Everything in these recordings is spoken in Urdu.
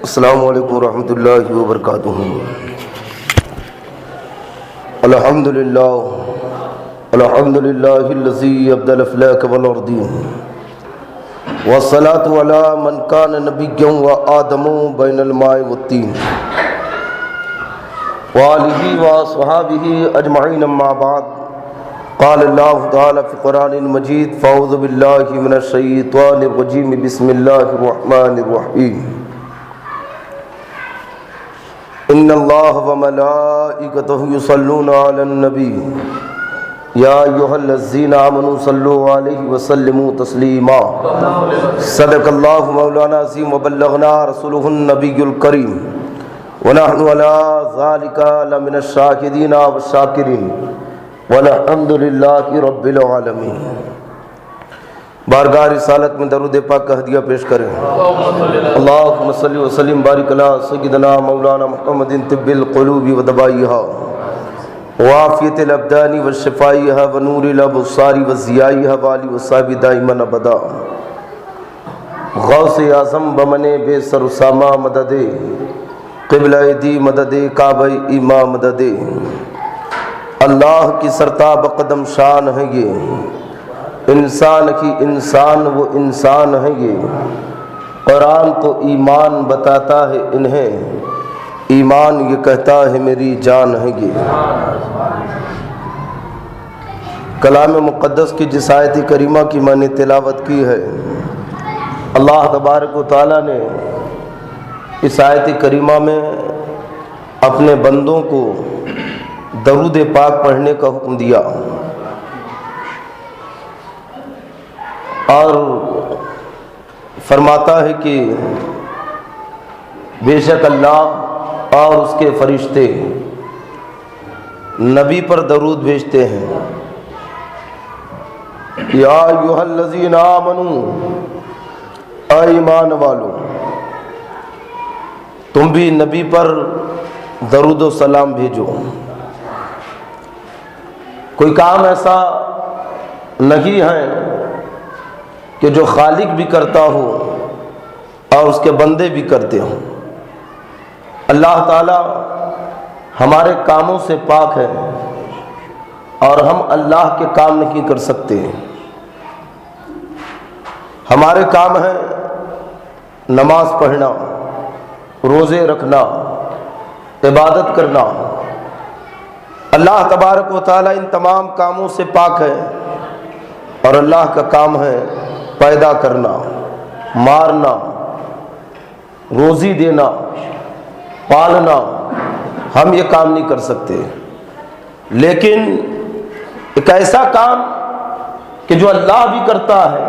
السلام علیکم ورحمۃ اللہ وبرکاتہ۔ الحمدللہ الذی ابدل الافلاک والارضین والصلاۃ علی من کان نبیا وآدم بین الماء والطین وآلہ واصحابہ اجمعین، اما بعد، قال اللہ تعالی فی القرآن المجید، فاعوذ باللہ من الشیطان الرجیم، بسم اللہ الرحمن الرحیم۔ ان اللہ وملائکتہ یصلون علی النبی یا ایھا الذین آمنوا صلوا علیہ وسلموا تسلیما۔ صدق اللہ مولانا العظیم وبلغنا رسولہ النبی الکریم، ونحن علی ذلک لمن الشاہدین والشاکرین، والحمد للہ رب العالمین۔ بارگاہ رسالت میں درود پاک کا ہدیہ پیش کریں۔ اللہم صلی وسلم بارک علی سیدنا مولانا محمد طب القلوب ودوائیہا وعافیت الابدان وشفائیہا ونور الابصار وضیائیہا والی وصحبہ دائما ابدا۔ غوث اعظم بمن بے سر اسامہ مدد، قبلہ دی مدد، کعبہ ایماں مدد۔ اللہ کی سرتاب قدم شان ہے یہ، انسان کی انسان وہ انسان ہے یہ۔ قرآن تو ایمان بتاتا ہے انہیں، ایمان یہ کہتا ہے میری جان ہے یہ۔ کلام مقدس کی جس آیت کریمہ کی میں نے تلاوت کی ہے، اللہ تبارک و تعالیٰ نے اس آیت کریمہ میں اپنے بندوں کو درود پاک پڑھنے کا حکم دیا، اور فرماتا ہے کہ بے شک اللہ اور اس کے فرشتے نبی پر درود بھیجتے ہیں۔ یا ایھا الذین آمنوا، اے ایمان والو، تم بھی نبی پر درود و سلام بھیجو۔ کوئی کام ایسا نہیں ہے کہ جو خالق بھی کرتا ہو اور اس کے بندے بھی کرتے ہوں۔ اللہ تعالی ہمارے کاموں سے پاک ہے اور ہم اللہ کے کام نہیں کر سکتے۔ ہمارے کام ہے نماز پڑھنا، روزے رکھنا، عبادت کرنا۔ اللہ تبارک و تعالی ان تمام کاموں سے پاک ہے، اور اللہ کا کام ہے پیدا کرنا، مارنا، روزی دینا، پالنا۔ ہم یہ کام نہیں کر سکتے، لیکن ایک ایسا کام کہ جو اللہ بھی کرتا ہے،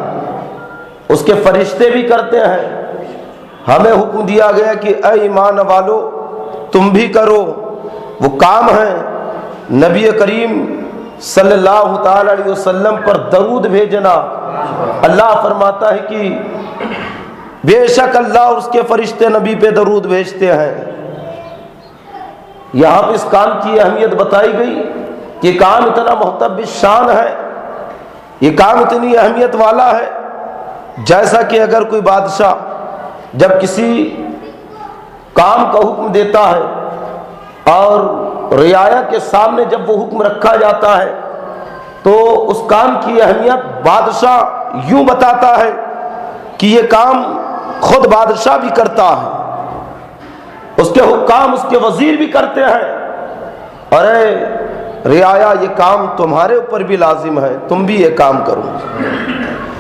اس کے فرشتے بھی کرتے ہیں، ہمیں حکم دیا گیا کہ اے ایمان والو تم بھی کرو۔ وہ کام ہے نبی کریم صلی اللہ تعالی علیہ وسلم پر درود بھیجنا۔ اللہ فرماتا ہے کہ بے شک اللہ اور اس کے فرشتے نبی پہ درود بھیجتے ہیں۔ یہاں پہ اس کام کی اہمیت بتائی گئی کہ یہ کام اتنا محتب شان ہے، یہ کام اتنی اہمیت والا ہے، جیسا کہ اگر کوئی بادشاہ جب کسی کام کا حکم دیتا ہے اور رعایا کے سامنے جب وہ حکم رکھا جاتا ہے تو اس کام کی اہمیت بادشاہ یوں بتاتا ہے کہ یہ کام خود بادشاہ بھی کرتا ہے، اس کے حکام، اس کے وزیر بھی کرتے ہیں، اور اے رعایا یہ کام تمہارے اوپر بھی لازم ہے، تم بھی یہ کام کرو۔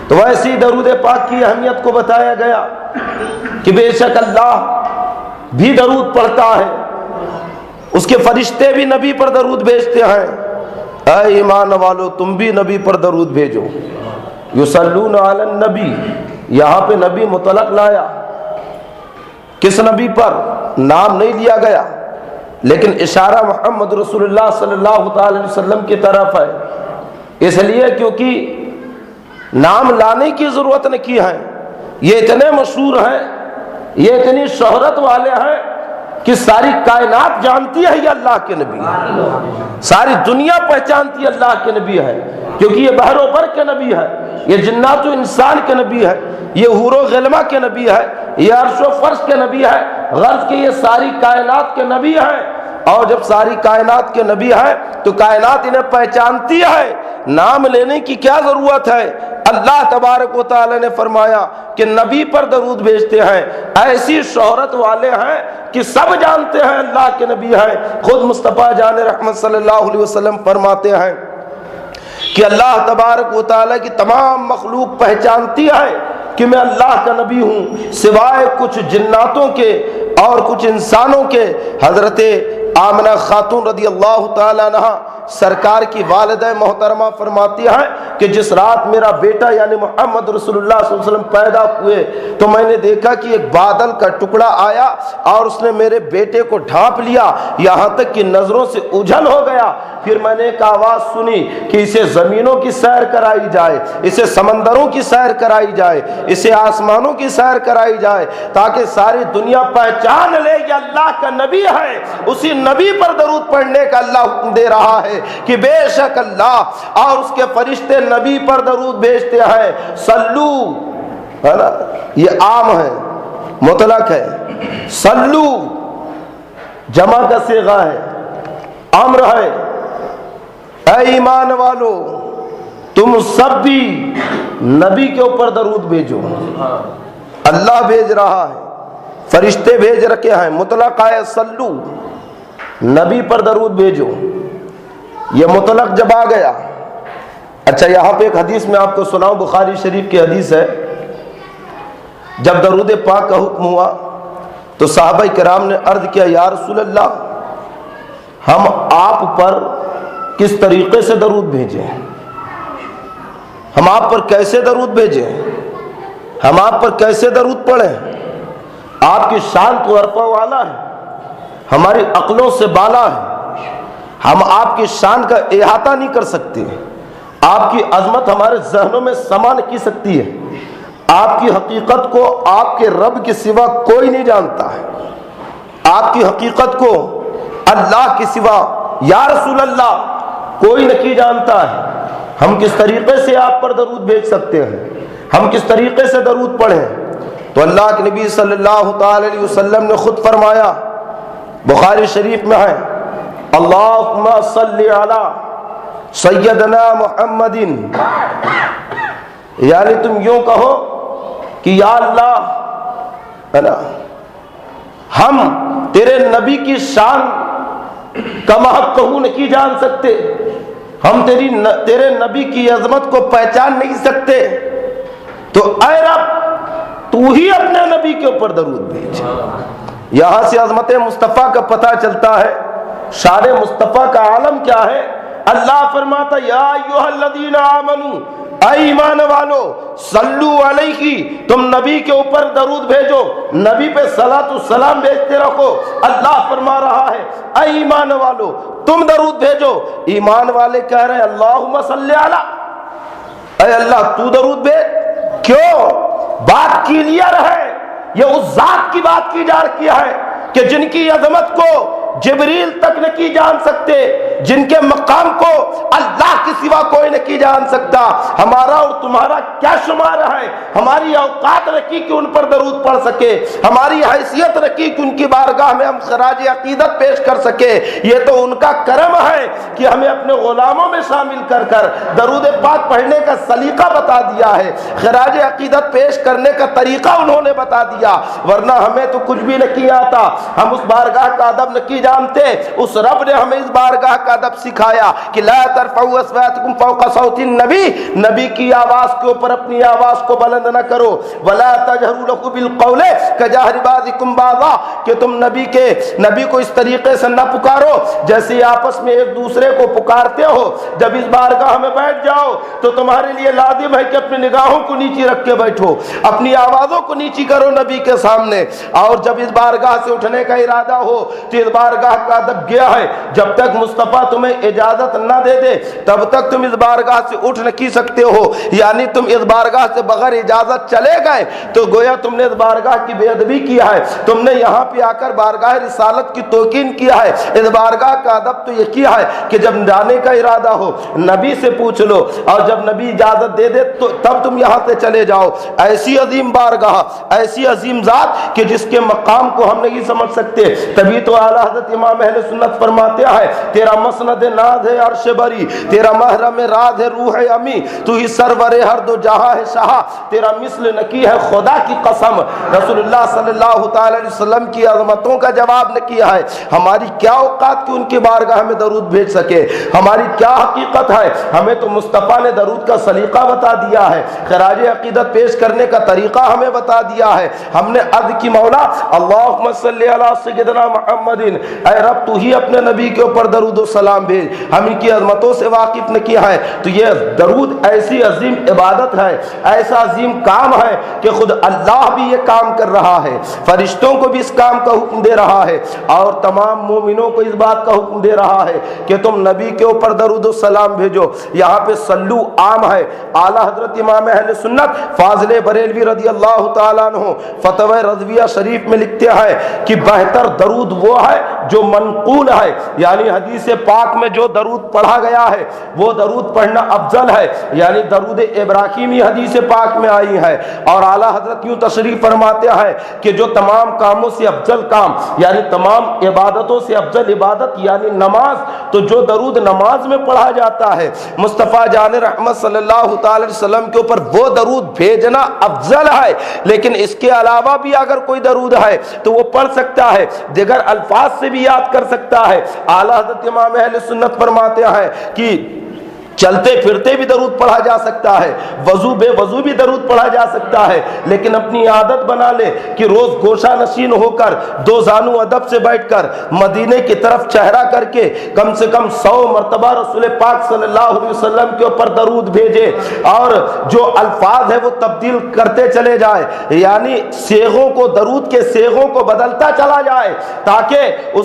تو ویسی درود پاک کی اہمیت کو بتایا گیا کہ بے شک اللہ بھی درود پڑھتا ہے، اس کے فرشتے بھی نبی پر درود بھیجتے ہیں۔ اے ایمان والو تم بھی نبی پر درود بھیجو۔ یصلون علی النبی، یہاں پہ نبی مطلق لایا، کس نبی پر نام نہیں لیا گیا، لیکن اشارہ محمد رسول اللہ صلی اللہ تعالی علیہ وسلم کی طرف ہے، اس لیے کیونکہ نام لانے کی ضرورت نہیں کی ہے، یہ اتنے مشہور ہیں، یہ اتنی شہرت والے ہیں کہ ساری کائنات جانتی ہے یہ اللہ کے نبی ہے، ساری دنیا پہچانتی ہے اللہ کے نبی ہے، کیونکہ یہ بحر و بر کے نبی ہے، یہ جنات و انسان کے نبی ہے، یہ حور و غلمہ کے نبی ہے، یہ عرش و فرش کے نبی ہے، غرض کہ یہ ساری کائنات کے نبی ہیں، اور جب ساری کائنات کے نبی ہیں تو کائنات انہیں پہچانتی ہے، نام لینے کی کیا ضرورت ہے؟ اللہ تبارک و تعالی نے فرمایا کہ نبی پر درود بھیجتے ہیں، ایسی شہرت والے ہیں کہ سب جانتے ہیں اللہ کے نبی ہیں۔ خود مصطفیٰ جان رحمت صلی اللہ علیہ وسلم فرماتے ہیں کہ اللہ تبارک و تعالی کی تمام مخلوق پہچانتی ہے کہ میں اللہ کا نبی ہوں، سوائے کچھ جناتوں کے اور کچھ انسانوں کے۔ حضرت آمنہ خاتون رضی اللہ تعالیٰ عنہ سرکار کی والدہ محترمہ فرماتی ہیں کہ جس رات میرا بیٹا یعنی محمد رسول اللہ صلی اللہ علیہ وسلم پیدا ہوئے تو میں نے دیکھا کہ ایک بادل کا ٹکڑا آیا اور اس نے میرے بیٹے کو ڈھانپ لیا، یہاں تک کہ نظروں سے اوجھل ہو گیا۔ پھر میں نے ایک آواز سنی کہ اسے زمینوں کی سیر کرائی جائے، اسے سمندروں کی سیر کرائی جائے، اسے آسمانوں کی سیر کرائی جائے، تاکہ ساری دنیا پہچان لے کہ اللہ کا نبی ہے۔ اسی نبی پر درود پڑھنے کا اللہ حکم دے رہا ہے کہ بے شک اللہ اور اس کے فرشتے نبی پر درود بھیجتے ہیں۔ صلو، ہے نا، یہ عام ہے، مطلق ہے۔ صلو جمع کا صیغہ ہے، امر ہے۔ اے ایمان والو تم سب بھی نبی کے اوپر درود بھیجو۔ اللہ بھیج رہا ہے، فرشتے بھیج رکھے ہیں، مطلق ہے صلو، نبی پر درود بھیجو۔ یہ مطلق جب آ گیا، اچھا یہاں پہ ایک حدیث میں آپ کو سناؤں، بخاری شریف کی حدیث ہے۔ جب درود پاک کا حکم ہوا تو صحابہ کرام نے عرض کیا یا رسول اللہ ہم آپ پر کس طریقے سے درود بھیجیں، ہم آپ پر کیسے درود بھیجیں، ہم آپ پر کیسے درود پڑھیں؟ آپ کی شان تو عرفہ والا ہے، ہماری عقلوں سے بالا ہے، ہم آپ کی شان کا احاطہ نہیں کر سکتے، آپ کی عظمت ہمارے ذہنوں میں سما نہیں سکتی ہے، آپ کی حقیقت کو آپ کے رب کے سوا کوئی نہیں جانتا ہے، آپ کی حقیقت کو اللہ کے سوا یا رسول اللہ کوئی نہیں جانتا ہے۔ ہم کس طریقے سے آپ پر درود بھیج سکتے ہیں، ہم کس طریقے سے درود پڑھیں؟ تو اللہ کے نبی صلی اللہ تعالی علیہ وسلم نے خود فرمایا، بخاری شریف میں ہے، اللہم صلی علی سیدنا محمد، یعنی تم یوں کہو کہ یا اللہ، ہے نا، ہم تیرے نبی کی شان کا محق کہوں نہیں جان سکتے، ہم تیرے نبی کی عظمت کو پہچان نہیں سکتے، تو اے رب تو ہی اپنے نبی کے اوپر درود بھیج۔ یہاں سے عظمت مصطفیٰ کا پتہ چلتا ہے، شان مصطفیٰ کا عالم کیا ہے۔ اللہ فرماتا یا ایھا الذین آمنوا، اے ایمان والو، صلو علیہ، تم نبی کے اوپر درود بھیجو، نبی پہ صلاۃ السلام بھیجتے رکھو۔ اللہ فرما رہا ہے اے ایمان والو تم درود بھیجو۔ ایمان والے کہہ رہے ہیں اللہم صلی علی، اے اللہ تو درود بھیج۔ کیوں؟ بات کلیئر ہے، یہ اس ذات کی بات کی جا رہی ہے کہ جن کی عظمت کو جبریل تک نہیں جان سکتے، جن کے مقام کو اللہ کے سوا کوئی نہیں جان سکتا۔ ہمارا اور تمہارا کیا شمار ہے؟ ہماری اوقات رکھی کہ ان پر درود پڑھ سکے، ہماری حیثیت رکھی کہ ان کی بارگاہ میں ہم خراج عقیدت پیش کر سکے۔ یہ تو ان کا کرم ہے کہ ہمیں اپنے غلاموں میں شامل کر کر درود پاک پڑھنے کا سلیقہ بتا دیا ہے، خراج عقیدت پیش کرنے کا طریقہ انہوں نے بتا دیا، ورنہ ہمیں تو کچھ بھی نہیں آتا، ہم اس بارگاہ کا ادب نہیں جانتے۔ اس رب نے ہمیں اس بارگاہ کا ادب سکھایا کہ لا ترفعوا اصواتکم فوق صوت النبی، نبی کی آواز کے اوپر اپنی آواز کو بلند نہ کرو، ولا تجہروا له بالقول کجہر بعضکم بعضا، کہ تم نبی کو اس طریقے سے نہ پکارو جیسے آپس میں ایک دوسرے کو پکارتے ہو۔ جب اس بارگاہ میں بیٹھ جاؤ تو تمہارے لیے لازم ہے کہ اپنی نگاہوں کو نیچی رکھ کے بیٹھو، اپنی آوازوں کو نیچی کرو نبی کے سامنے، اور جب اس بارگاہ سے اٹھنے کا ارادہ ہو تو اس بارگاہ کا ادب گیا ہے جب تک مصطفیٰ مصطفیٰ تمہیں اجازت نہ دے دے تب تک تم اس بارگاہ سے اٹھ نہیں سکتے ہو، یعنی تم اس بارگاہ سے بغیر اجازت چلے گئے تو گویا تم نے اس بارگاہ کی بے ادبی کیا ہے، تم نے یہاں پہ آ کر بارگاہ رسالت کی توقین کیا ہے۔ اس بارگاہ کا ادب تو یہ کیا ہے کہ جب جانے کا ارادہ ہو نبی سے پوچھ لو، اور جب نبی اجازت دے دے تو تب تم یہاں سے چلے جاؤ۔ ایسی عظیم بارگاہ، ایسی عظیم ذات کہ جس کے مقام کو ہم نہیں سمجھ سکتے، تبھی تو اعلیٰ حضرت امام اہل سنت فرماتے ہیں تیرا مسند ناز ہے عرش بری، تیرا محرم راز ہے روح امی، تو ہی سرور ہر دو جہاں ہے شاہ، تیرا مثل نکی ہے خدا کی قسم۔ رسول اللہ صلی اللہ تعالی علیہ وسلم کی عظمتوں کا جواب نہ کیا ہے۔ ہماری کیا اوقات کہ ان کی بارگاہ میں درود بھیج سکے، ہماری کیا حقیقت ہے؟ ہمیں تو مصطفیٰ نے درود کا سلیقہ بتا دیا ہے، خراج عقیدت پیش کرنے کا طریقہ ہمیں بتا دیا ہے۔ ہم نے عرض کی مولا اللہم صلی علی سیدنا محمد، اے رب تو ہی اپنے نبی کے اوپر درود و سلام بھیج، ہم ان کی عظمتوں سے واقف نہ کیا ہے۔ تو یہ درود ایسی عظیم عبادت ہے، ایسا عظیم کام ہے کہ خود اللہ بھی یہ کام کر رہا ہے، فرشتوں کو بھی اس کام کا حکم دے رہا ہے، اور تمام مومنوں کو اس بات کا حکم دے رہا ہے کہ تم نبی کے اوپر درود و سلام بھیجو۔ یہاں پہ صلو عام ہے۔ اعلیٰ حضرت امام اہل سنت فاضل بریلوی رضی اللہ تعالیٰ عنہ فتوی رضویہ شریف میں لکھتے ہیں کہ بہتر درود وہ ہے جو منقول ہے، یعنی حدیث پاک میں جو درود پڑھا گیا ہے وہ درود پڑھنا افضل ہے، یعنی درود ابراہیمی حدیث پاک میں آئی ہے۔ اور اعلیٰ حضرت یوں تشریف فرماتے ہیں کہ جو تمام کاموں سے افضل کام، یعنی تمام عبادتوں سے افضل عبادت یعنی نماز، تو جو درود نماز میں پڑھا جاتا ہے مصطفیٰ جان رحمت صلی اللہ تعالی وسلم کے اوپر وہ درود بھیجنا افضل ہے۔ لیکن اس کے علاوہ بھی اگر کوئی درود ہے تو وہ پڑھ سکتا ہے، دیگر الفاظ سے بھی یاد کر سکتا ہے۔ اعلیٰ حضرت امام اہل سنت فرماتے ہیں کہ چلتے پھرتے بھی درود پڑھا جا سکتا ہے، وضو بے وضو بھی درود پڑھا جا سکتا ہے، لیکن اپنی عادت بنا لے کہ روز گوشہ نشین ہو کر دو زانو ادب سے بیٹھ کر مدینے کی طرف چہرہ کر کے کم سے کم 100 مرتبہ رسول پاک صلی اللہ علیہ وسلم کے اوپر درود بھیجے، اور جو الفاظ ہے وہ تبدیل کرتے چلے جائے، یعنی صیغوں کو، درود کے صیغوں کو بدلتا چلا جائے تاکہ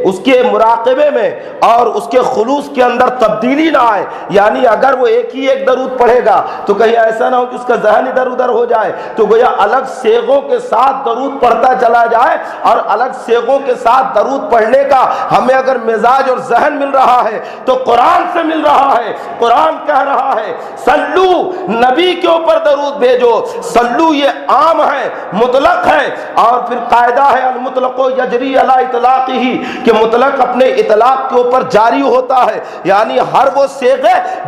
اس کے مراقبے میں اور اس کے خلوص کے اندر تبدیلی نہ آئے۔ یعنی اگر وہ ایک ہی ایک درود پڑھے گا تو کہیں ایسا نہ ہو کہ اس کا ذہن ادھر ادھر ہو جائے، تو گویا الگ صیغوں کے ساتھ درود پڑھتا چلا جائے، اور الگ صیغوں کے ساتھ درود پڑھنے کا ہمیں اگر مزاج اور ذہن مل رہا ہے تو قرآن سے مل رہا ہے۔ قرآن کہہ رہا ہے صلو، نبی کے اوپر درود بھیجو۔ صلو یہ عام ہے، مطلق ہے، اور پھر قاعدہ ہے المطلق یجری علی اطلاقہ، کہ مطلق اپنے اطلاق کے اوپر جاری ہوتا ہے، یعنی ہر وہ صیغے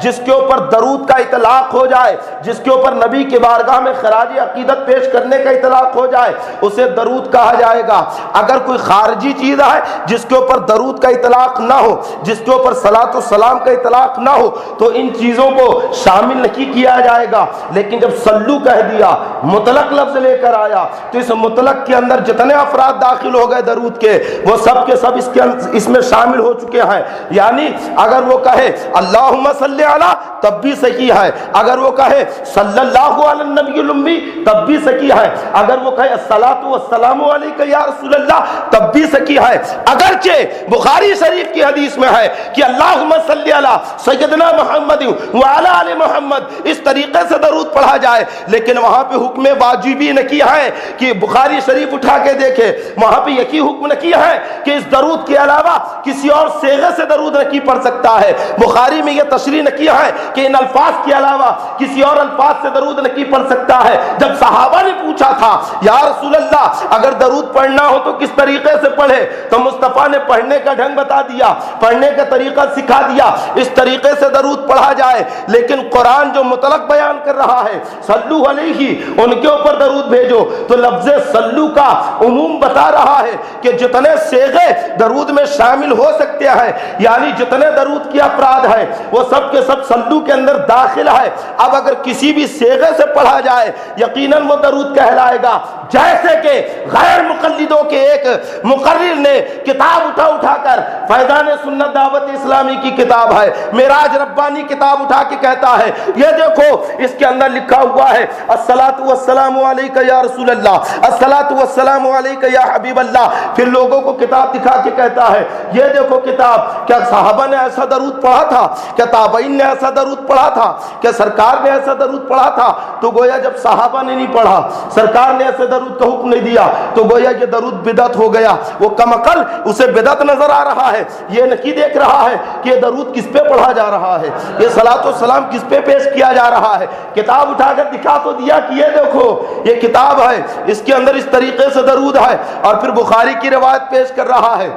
جس کے اوپر درود کا اطلاق ہو جائے، جس کے اوپر نبی کی بارگاہ میں خراج عقیدت پیش کرنے کا اطلاق ہو جائے، اسے درود کہا جائے گا۔ اگر کوئی خارجی چیز ہے جس کے اوپر درود کا اطلاق نہ ہو، جس کے اوپر صلاۃ و سلام کا اطلاق نہ ہو، تو ان چیزوں کو شامل نہیں کیا جائے گا۔ لیکن جب صلو کہہ دیا، مطلق لفظ لے کر آیا، تو اس مطلق کے اندر جتنے افراد داخل ہو گئے درود کے، وہ سب کے سب اس میں شامل ہو چکے ہیں۔ یعنی اگر وہ کہے اللہم صلی علی، تب بھی صحیح ہے۔ اگر وہ کہے صلی اللہ علی النبی الامی، تب بھی صحیح ہے۔ اگر وہ کہے الصلاۃ والسلام علیک یا رسول اللہ، تب بھی صحیح ہے۔ اگرچہ بخاری شریف کی حدیث میں ہے کہ اللہم صلی علی سیدنا محمد وعلی آل محمد، اس طریقے سے درود پڑھا جائے، لیکن وہاں پہ حکم واجبی نہ کیا ہے کہ بخاری شریف اٹھا کے دیکھے، وہاں پہ یہی حکم نہ کیا ہے کہ اس درود کے علاوہ کسی اور صیغے سے درود نہ کی پڑھ سکتا ہے۔ بخاری میں یہ تشریح نہ کیا ہے کہ ان الفاظ کے علاوہ کسی اور الفاظ سے درود نہ کی پڑھ سکتا ہے۔ جب صحابہ نے پوچھا تھا یا رسول اللہ اگر درود پڑھنا ہو تو کس طریقے سے پڑھے، تو مصطفیٰ نے پڑھنے کا ڈھنگ بتا دیا، پڑھنے کا طریقہ سکھا دیا، اس طریقے سے درود پڑھا جائے۔ لیکن قرآن جو مطلق بیان کر رہا ہے صلو علیہ، ان کے اوپر درود بھیجو، تو لفظ صلو کا عموم بتا رہا ہے کہ جتنے صیغے درود میں شامل ہو سکتے ہیں، یعنی جتنے درود کے افراد ہیں وہ سب کے سب صلو کے اندر داخل ہے۔ اب اگر کسی بھی صیغے سے پڑھا جائے یقیناً وہ درود کہلائے گا، جیسے کہ غیر مقلدوں کے ایک مقرر نے کتاب اٹھا کر، فیضان سنت دعوت اسلامی کی کتاب ہے، معراج ربانی کتاب اٹھا کے کہتا ہے یہ دیکھو اس کے اندر لکھا ہوا ہے الصلاۃ والسلام علیک یا رسول اللہ، الصلاۃ والسلام علیک یا حبیب اللہ، پھر لوگوں کو کتاب دکھا کے کہتا ہے یہ دیکھو کتاب، کیا صحابہ نے ایسا درود پڑھا تھا؟ کیا تابعین نے ایسا درود پڑھا تھا؟ کیا سرکار نے ایسا درود پڑھا تھا؟ تو گویا جب صحابہ نے نہیں پڑھا، سرکار نے ایسے درود کا حکم نہیں دیا، تو گویا یہ درود بدعت ہو گیا۔ وہ کم عقل اسے بدعت نظر آ رہا ہے، یہ نہیں دیکھ رہا ہے کہ یہ درود کس پہ پڑھا جا رہا ہے، یہ صلاۃ و سلام کس پہ پیش کیا جا رہا ہے۔ کتاب اٹھا کر دکھا تو دیا کہ یہ دیکھو یہ کتاب ہے، اس کے اندر اس طریقے سے درود ہے، اور پھر بخاری کی روایت پیش کر رہا ہے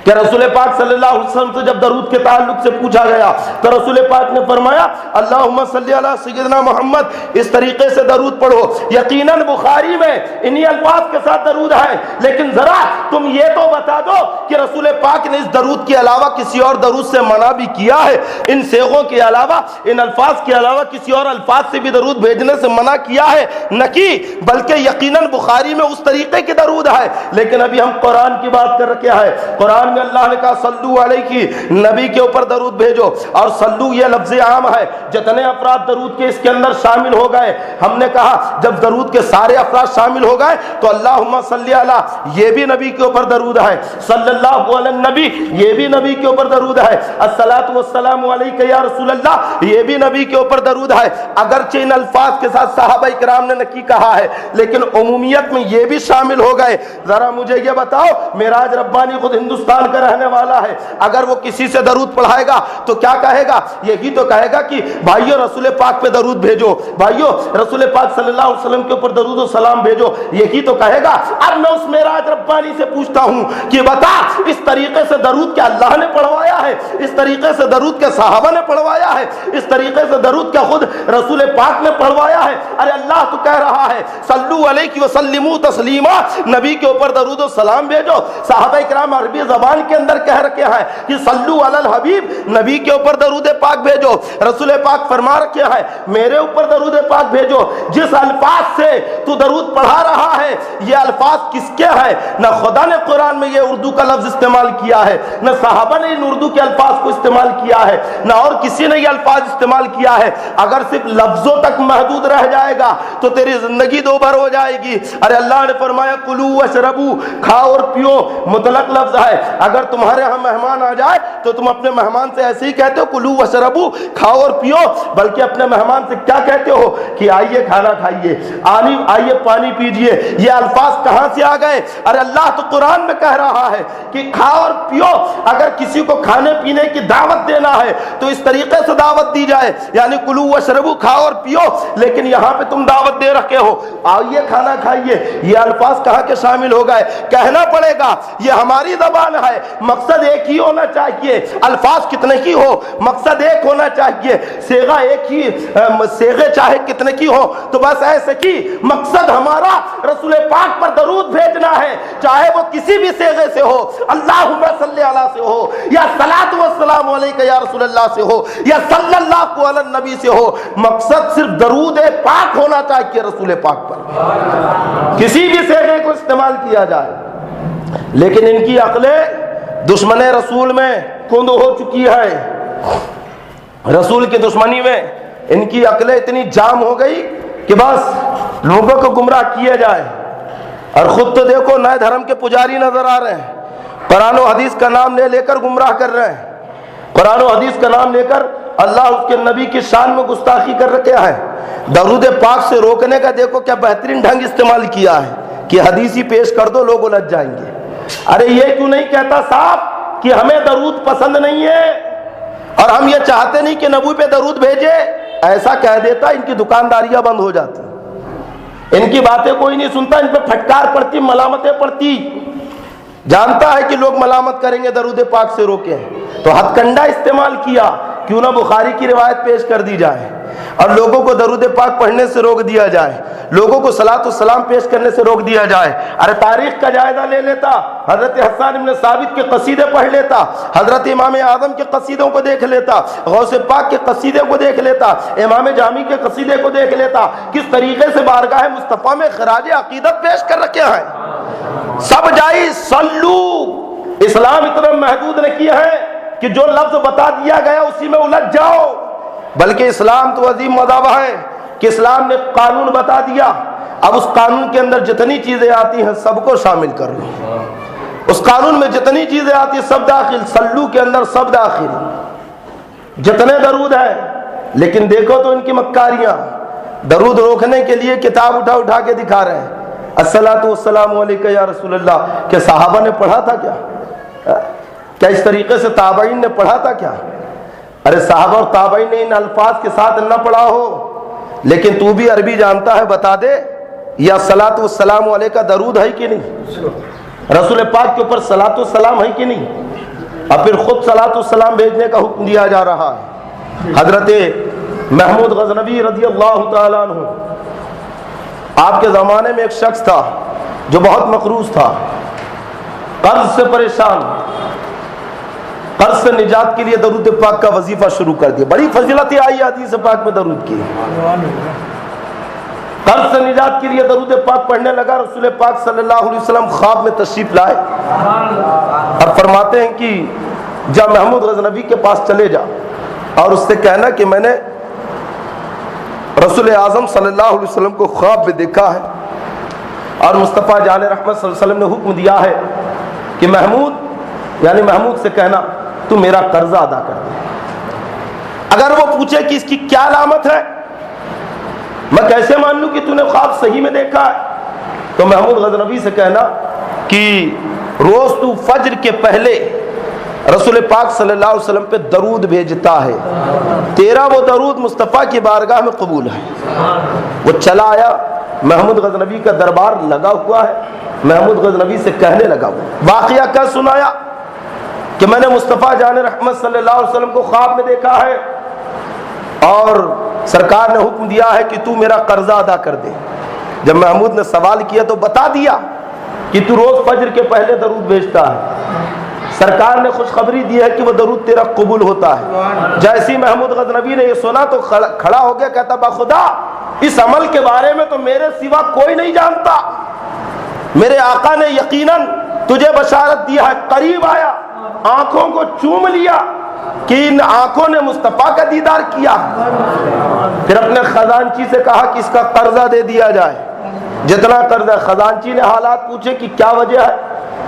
کہ رسول پاک صلی اللہ علیہ وسلم سے جب درود کے تعلق سے پوچھا گیا تو رسول پاک نے فرمایا اللہم صلی علی سیدنا محمد، اس طریقے سے درود پڑھو۔ یقیناً بخاری میں انہی الفاظ کے ساتھ درود ہے، لیکن ذرا تم یہ تو بتا دو کہ رسول پاک نے اس درود کے علاوہ کسی اور درود سے منع بھی کیا ہے، ان صیغوں کے علاوہ، ان الفاظ کے علاوہ کسی اور الفاظ سے بھی درود بھیجنے سے منع کیا ہے؟ نہ کی، بلکہ یقیناً بخاری میں اس طریقے کی درود ہے۔ لیکن ابھی ہم قرآن کی بات کر رکھے ہیں، قرآن میں اللہ نے کہا صلو علیہ کی، نبی کے اوپر درود بھیجو، اور صلو یہ لفظ عام ہے، جتنے افراد درود کے اس کے اندر شامل ہو گئے، ہم نے کہا جب درود کے سارے افراد شامل ہو گئے تو اللہم صلی علی یہ بھی نبی کے اوپر درود ہے، صلی اللہ علی النبی یہ بھی نبی کے اوپر درود ہے، الصلاۃ والسلام علیک یا رسول اللہ یہ بھی نبی کے اوپر درود ہے۔ اگرچہ ان الفاظ کے ساتھ صحابہ کرام نے نکی کہا ہے، لیکن عمومیت میں یہ بھی شامل ہو گئے۔ ذرا مجھے یہ بتاؤ، معراج ربانی خود ہندوستان کا رہنے والا ہے، اگر وہ کسی سے درود پڑھائے گا تو کیا کہے گا؟ یہی تو کہے گا کہ بھائیو رسول پاک پہ درود بھیجو، بھائیو رسول پاک صلی اللہ علیہ وسلم کے اوپر درود و سلام بھیجو، یہی تو کہے گا۔ اب میں اس معراج ربانی سے پوچھتا ہوں کہ بتا اس طریقے سے درود کیا اللہ نے پڑھوایا ہے؟ اس طریقے سے درود کے صحابہ نے پڑھوایا ہے؟ اس طریقے سے درود کیا خود رسول پاک نے پڑھوایا ہے؟ ارے اللہ تو کہہ رہا ہے صلو علیہ وسلموا تسلیما، نبی کے اوپر درود و سلام بھیجو۔ صحابہ کرام عربی زبان کے اندر کہہ رکھے ہیں کہ صلو علی الحبیب، نبی کے اوپر درود پاک بھیجو۔ رسول پاک فرما رکھے ہیں میرے اوپر درود پاک بھیجو۔ جس الفاظ سے تو درود پڑھا رہا ہے یہ الفاظ کس کے ہیں؟ نہ خدا نے قرآن میں یہ اردو کا لفظ استعمال کیا ہے، نہ صحابہ نے ان اردو کے الفاظ کو استعمال کیا ہے، نہ اور کسی نے یہ الفاظ استعمال کیا ہے۔ اگر صرف لفظوں تک محدود رہ جائے گا تو تیری زندگی دو بھر ہو جائے گی۔ ارے اللہ نے فرمایا کلو واشربو، کھاؤ اور پیو، مطلق لفظ ہے۔ اگر تمہارے ہاں مہمان آ جائے تو تم اپنے مہمان سے ایسے ہی کہتے ہو کلو واشربو، کھاؤ اور پیو، بلکہ اپنے مہمان سے کیا کہتے ہو کہ آئیے کھانا کھائیے، آئیے پانی پیجئے۔ یہ الفاظ کہاں سے آ گئے؟ ارے اللہ تو قرآن میں کہہ رہا ہے کہ کھاؤ اور پیو۔ اگر کسی کو کھانے پینے کی دعوت دینا ہے تو اس طریقے سے دعوت دی جائے، یعنی کلو واشربو، کھاؤ اور پیو، لیکن یہاں پہ تم دعوت دے رکھے ہو آئیے کھانا کھائیے۔ یہ الفاظ کہاں کے شامل ہو گئے؟ کہنا پڑے گا یہ ہماری زبان ہے، مقصد ایک ہی ہونا چاہیے، الفاظ کتنے کی ہو مقصد ایک ہونا چاہیے، صیغہ ایک ہی، صیغے چاہے کتنے کی ہو تو بس ایسے کی مقصد ہمارا رسول پاک پر درود بھیجنا ہے، چاہے وہ کسی بھی صیغے سے ہو، اللہم صلی علی سے ہو، یا صلاۃ والسلام علیک یا رسول اللہ سے ہو، یا صلی اللہ علی النبی سے ہو، مقصد صرف درود پاک ہونا چاہیے رسول پاک پر، کسی بھی صیغے کو استعمال کیا جائے۔ لیکن ان کی عقلیں دشمن رسول میں کند ہو چکی ہے، رسول کی دشمنی میں ان کی عقلیں اتنی جام ہو گئی کہ بس لوگوں کو گمراہ کیے جائے۔ اور خود تو دیکھو نئے دھرم کے پجاری نظر آ رہے ہیں، قرآن و حدیث کا نام لے کر گمراہ کر رہے ہیں، قرآن و حدیث کا نام لے کر اللہ اس کے نبی کی شان میں گستاخی کر رکھے ہیں۔ درود پاک سے روکنے کا دیکھو کیا بہترین ڈھنگ استعمال کیا ہے کہ حدیث ہی پیش کر دو، لوگ الجھ جائیں گے۔ ارے یہ کیوں نہیں کہتا صاحب کہ ہمیں درود پسند نہیں ہے اور ہم یہ چاہتے نہیں کہ نبی پہ درود بھیجے؟ ایسا کہہ دیتا ان کی دکانداریاں بند ہو جاتی، ان کی باتیں کوئی نہیں سنتا، ان پہ پھٹکار پڑتی، ملامتیں پڑتی۔ جانتا ہے کہ لوگ ملامت کریں گے درود پاک سے روکیں، تو ہتھ کنڈا استعمال کیا، کیوں نہ بخاری کی روایت پیش کر دی جائے اور لوگوں کو درود پاک پڑھنے سے روک دیا جائے، لوگوں کو صلاۃ السلام پیش کرنے سے روک دیا جائے۔ ارے تاریخ کا جائزہ لے لیتا، حضرت حسان بن ثابت کے قصیدے پڑھ لیتا، حضرت امام اعظم کے قصیدوں کو دیکھ لیتا، غوث پاک کے قصیدے کو دیکھ لیتا، امام جامی کے قصیدے کو دیکھ لیتا، کس طریقے سے بارگاہ مصطفیٰ میں خراج عقیدت پیش کر رکھے ہیں۔ سب جائی سلو. اسلام اتنا محدود نے کیا ہے کہ جو لفظ بتا دیا گیا اسی میں الجھ جاؤ، بلکہ اسلام تو عظیم مذہب ہے کہ اسلام نے قانون بتا دیا، اب اس قانون کے اندر جتنی چیزیں آتی ہیں سب کو شامل کر لو. اس قانون میں جتنی چیزیں آتی ہیں سب داخل، سلو کے اندر سب داخل، جتنے درود ہیں. لیکن دیکھو تو ان کی مکاریاں، درود روکنے کے لیے کتاب اٹھا کے دکھا رہے ہیں الصلاۃ والسلام علیک یا رسول اللہ. کہ صحابہ نے پڑھا تھا کیا؟ کیا اس طریقے سے تابعین نے پڑھا تھا کیا؟ ارے صحابہ اور تابعین نے ان الفاظ کے ساتھ نہ پڑھا ہو، لیکن تو بھی عربی جانتا ہے، بتا دے یا الصلاۃ والسلام علیک درود ہے کہ نہیں؟ رسول پاک کے اوپر صلاۃ والسلام ہے کہ نہیں؟ اور پھر خود صلاۃ والسلام بھیجنے کا حکم دیا جا رہا ہے. حضرت محمود غزنوی رضی اللہ تعالیٰ عنہ، آپ کے زمانے میں ایک شخص تھا جو بہت مقروض تھا، قرض سے پریشان، قرض سے نجات کے لیے درود پاک کا وظیفہ شروع کر دیا. بڑی فضیلتیں آئی حدیث پاک میں درود کی. قرض سے نجات کے لیے درود پاک پڑھنے لگا. رسول پاک صلی اللہ علیہ وسلم خواب میں تشریف لائے اور فرماتے ہیں کہ جا محمود غزنوی کے پاس چلے جا اور اس سے کہنا کہ میں نے رسول اعظم صلی اللہ علیہ وسلم کو خواب میں دیکھا ہے اور مصطفیٰ جان رحمت صلی اللہ علیہ وسلم نے حکم دیا ہے کہ محمود، یعنی محمود سے کہنا تو میرا قرضہ ادا کر دے. اگر وہ پوچھے کہ اس کی کیا علامت ہے، میں کیسے مان لوں کہ تو نے خواب صحیح میں دیکھا ہے، تو محمود غزنوی سے کہنا کہ روز تو فجر کے پہلے رسول پاک صلی اللہ علیہ وسلم پہ درود بھیجتا ہے، تیرا وہ درود مصطفیٰ کی بارگاہ میں قبول ہے. وہ چلا آیا، محمود غزنوی کا دربار لگا ہوا ہے. محمود غزنوی سے کہنے لگا، واقعہ کیا سنایا کہ میں نے مصطفیٰ جان رحمت صلی اللہ علیہ وسلم کو خواب میں دیکھا ہے اور سرکار نے حکم دیا ہے کہ تو میرا قرضہ ادا کر دے. جب محمود نے سوال کیا تو بتا دیا کہ تو روز فجر کے پہلے درود بھیجتا ہے، سرکار نے خوشخبری دی ہے کہ وہ درود تیرا قبول ہوتا ہے. جیسی محمود غزنوی نے یہ سنا تو کھڑا ہو گیا، کہتا بخدا اس عمل کے بارے میں تو میرے سوا کوئی نہیں جانتا، میرے آقا نے یقیناً تجھے بشارت دیا ہے. قریب آیا، آنکھوں کو چوم لیا کہ ان آنکھوں نے مصطفیٰ کا دیدار کیا. پھر اپنے خزانچی سے کہا کہ اس کا قرضہ دے دیا جائے، جتنا قرضہ. خزانچی نے حالات پوچھے کہ کیا وجہ ہے،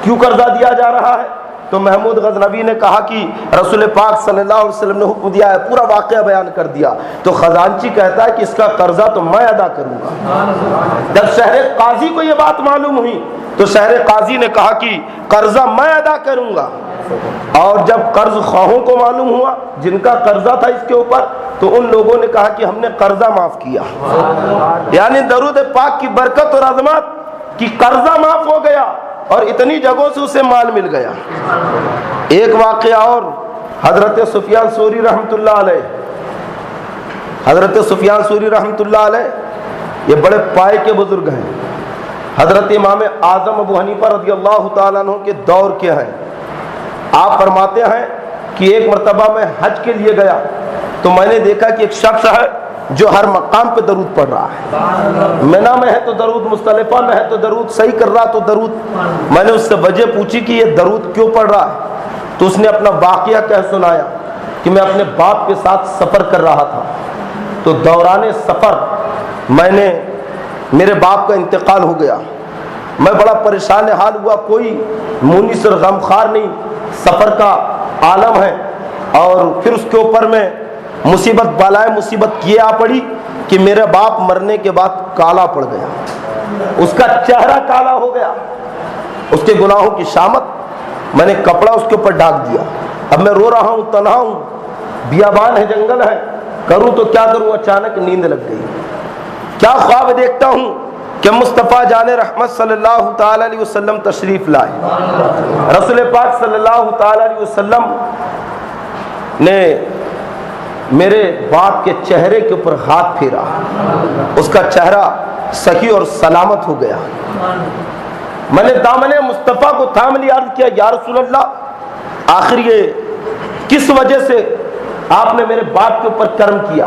کیوں قرضہ دیا جا رہا ہے، تو محمود غزنوی نے کہا کہ رسول پاک صلی اللہ علیہ وسلم نے حکم دیا ہے، پورا واقعہ بیان کر دیا. تو خزانچی کہتا ہے کہ اس کا قرضہ تو میں ادا کروں گا. جب شہر قاضی کو یہ بات معلوم ہوئی تو شہر قاضی نے کہا کہ قرضہ میں ادا کروں گا. اور جب قرض خواہوں کو معلوم ہوا جن کا قرضہ تھا اس کے اوپر، تو ان لوگوں نے کہا کہ ہم نے قرضہ معاف کیا. یعنی درود پاک کی برکت اور عظمت کہ قرضہ معاف ہو گیا اور اتنی جگہوں سے اسے مال مل گیا. ایک واقعہ اور، حضرت سفیان ثوری رحمۃ اللہ علیہ، حضرت سفیان ثوری رحمۃ اللہ علیہ یہ بڑے پائے کے بزرگ ہیں، حضرت امام اعظم ابو حنیفہ رضی اللہ تعالیٰ عنہ کے دور کے ہیں. آپ فرماتے ہیں کہ ایک مرتبہ میں حج کے لیے گیا تو میں نے دیکھا کہ ایک شخص ہے جو ہر مقام پہ درود پڑھ رہا ہے. مینا میں ہے تو درود، مزدلفہ میں ہے تو درود، صحیح کر رہا تو درود. میں نے اس سے وجہ پوچھی کہ یہ درود کیوں پڑھ رہا ہے، تو اس نے اپنا واقعہ کہہ سنایا کہ میں اپنے باپ کے ساتھ سفر کر رہا تھا، تو دوران سفر میرے باپ کا انتقال ہو گیا. میں بڑا پریشان حال ہوا، کوئی مونس اور غمخوار نہیں، سفر کا عالم ہے. اور پھر اس کے اوپر میں مصیبت بالائے مصیبت یہ آ پڑی کہ میرے باپ مرنے کے بعد کالا پڑ گیا، اس کا چہرہ کالا ہو گیا، اس کے گناہوں کی شامت. میں نے کپڑا اس کے اوپر ڈھانک دیا. اب میں رو رہا ہوں، تنہا ہوں، بیابان ہے، جنگل ہے، کروں تو کیا کروں. اچانک نیند لگ گئی. کیا خواب دیکھتا ہوں کہ مصطفیٰ جان رحمت صلی اللہ تعالی علیہ وسلم تشریف لائے. رسول پاک صلی اللہ تعالی علیہ وسلم نے میرے باپ کے چہرے کے اوپر ہاتھ پھیرا، اس کا چہرہ صحیح اور سلامت ہو گیا. میں نے دامن مصطفیٰ کو تھام لیا، عرض کیا یا رسول اللہ آخر یہ کس وجہ سے آپ نے میرے باپ کے اوپر کرم کیا.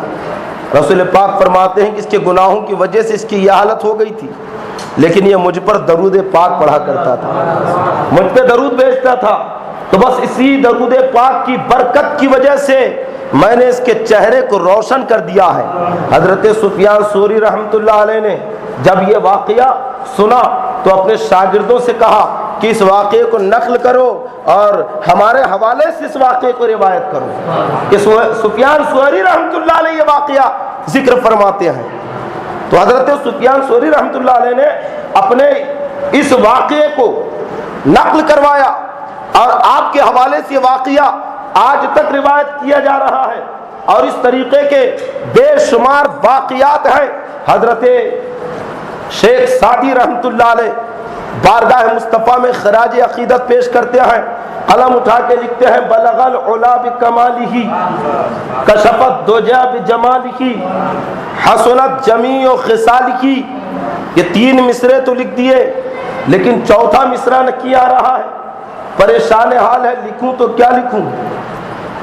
رسول پاک فرماتے ہیں کہ اس کے گناہوں کی وجہ سے اس کی یہ حالت ہو گئی تھی، لیکن یہ مجھ پر درود پاک پڑھا کرتا تھا، مجھ پہ درود بھیجتا تھا، تو بس اسی درود پاک کی برکت کی وجہ سے میں نے اس کے چہرے کو روشن کر دیا ہے۔ حضرت سفیان ثوری رحمۃ اللہ علیہ نے جب یہ واقعہ سنا تو اپنے شاگردوں سے کہا کہ اس واقعے کو نقل کرو اور ہمارے حوالے سے اس واقعے کو روایت کرو۔ کہ سفیان ثوری رحمۃ اللہ علیہ یہ واقعہ ذکر فرماتے ہیں، تو حضرت سفیان ثوری رحمۃ اللہ علیہ نے اپنے اس واقعے کو نقل کروایا اور آپ کے حوالے سے یہ واقعہ آج تک روایت کیا جا رہا ہے، اور اس طریقے کے بے شمار واقعات ہیں۔ حضرت شیخ سعدی رحمۃ اللہ علیہ بارگاہ مصطفیٰ میں خراج عقیدت پیش کرتے ہیں، قلم اٹھا کے لکھتے ہیں: بلغ العلا بکمالہ، کشف الدجی بجمالہ، حسنت جمیع خصالہ۔ یہ 3 مصرے تو لکھ دیے، لیکن چوتھا مصرع نہیں آ رہا ہے۔ پریشان حال ہے، لکھوں تو کیا لکھوں،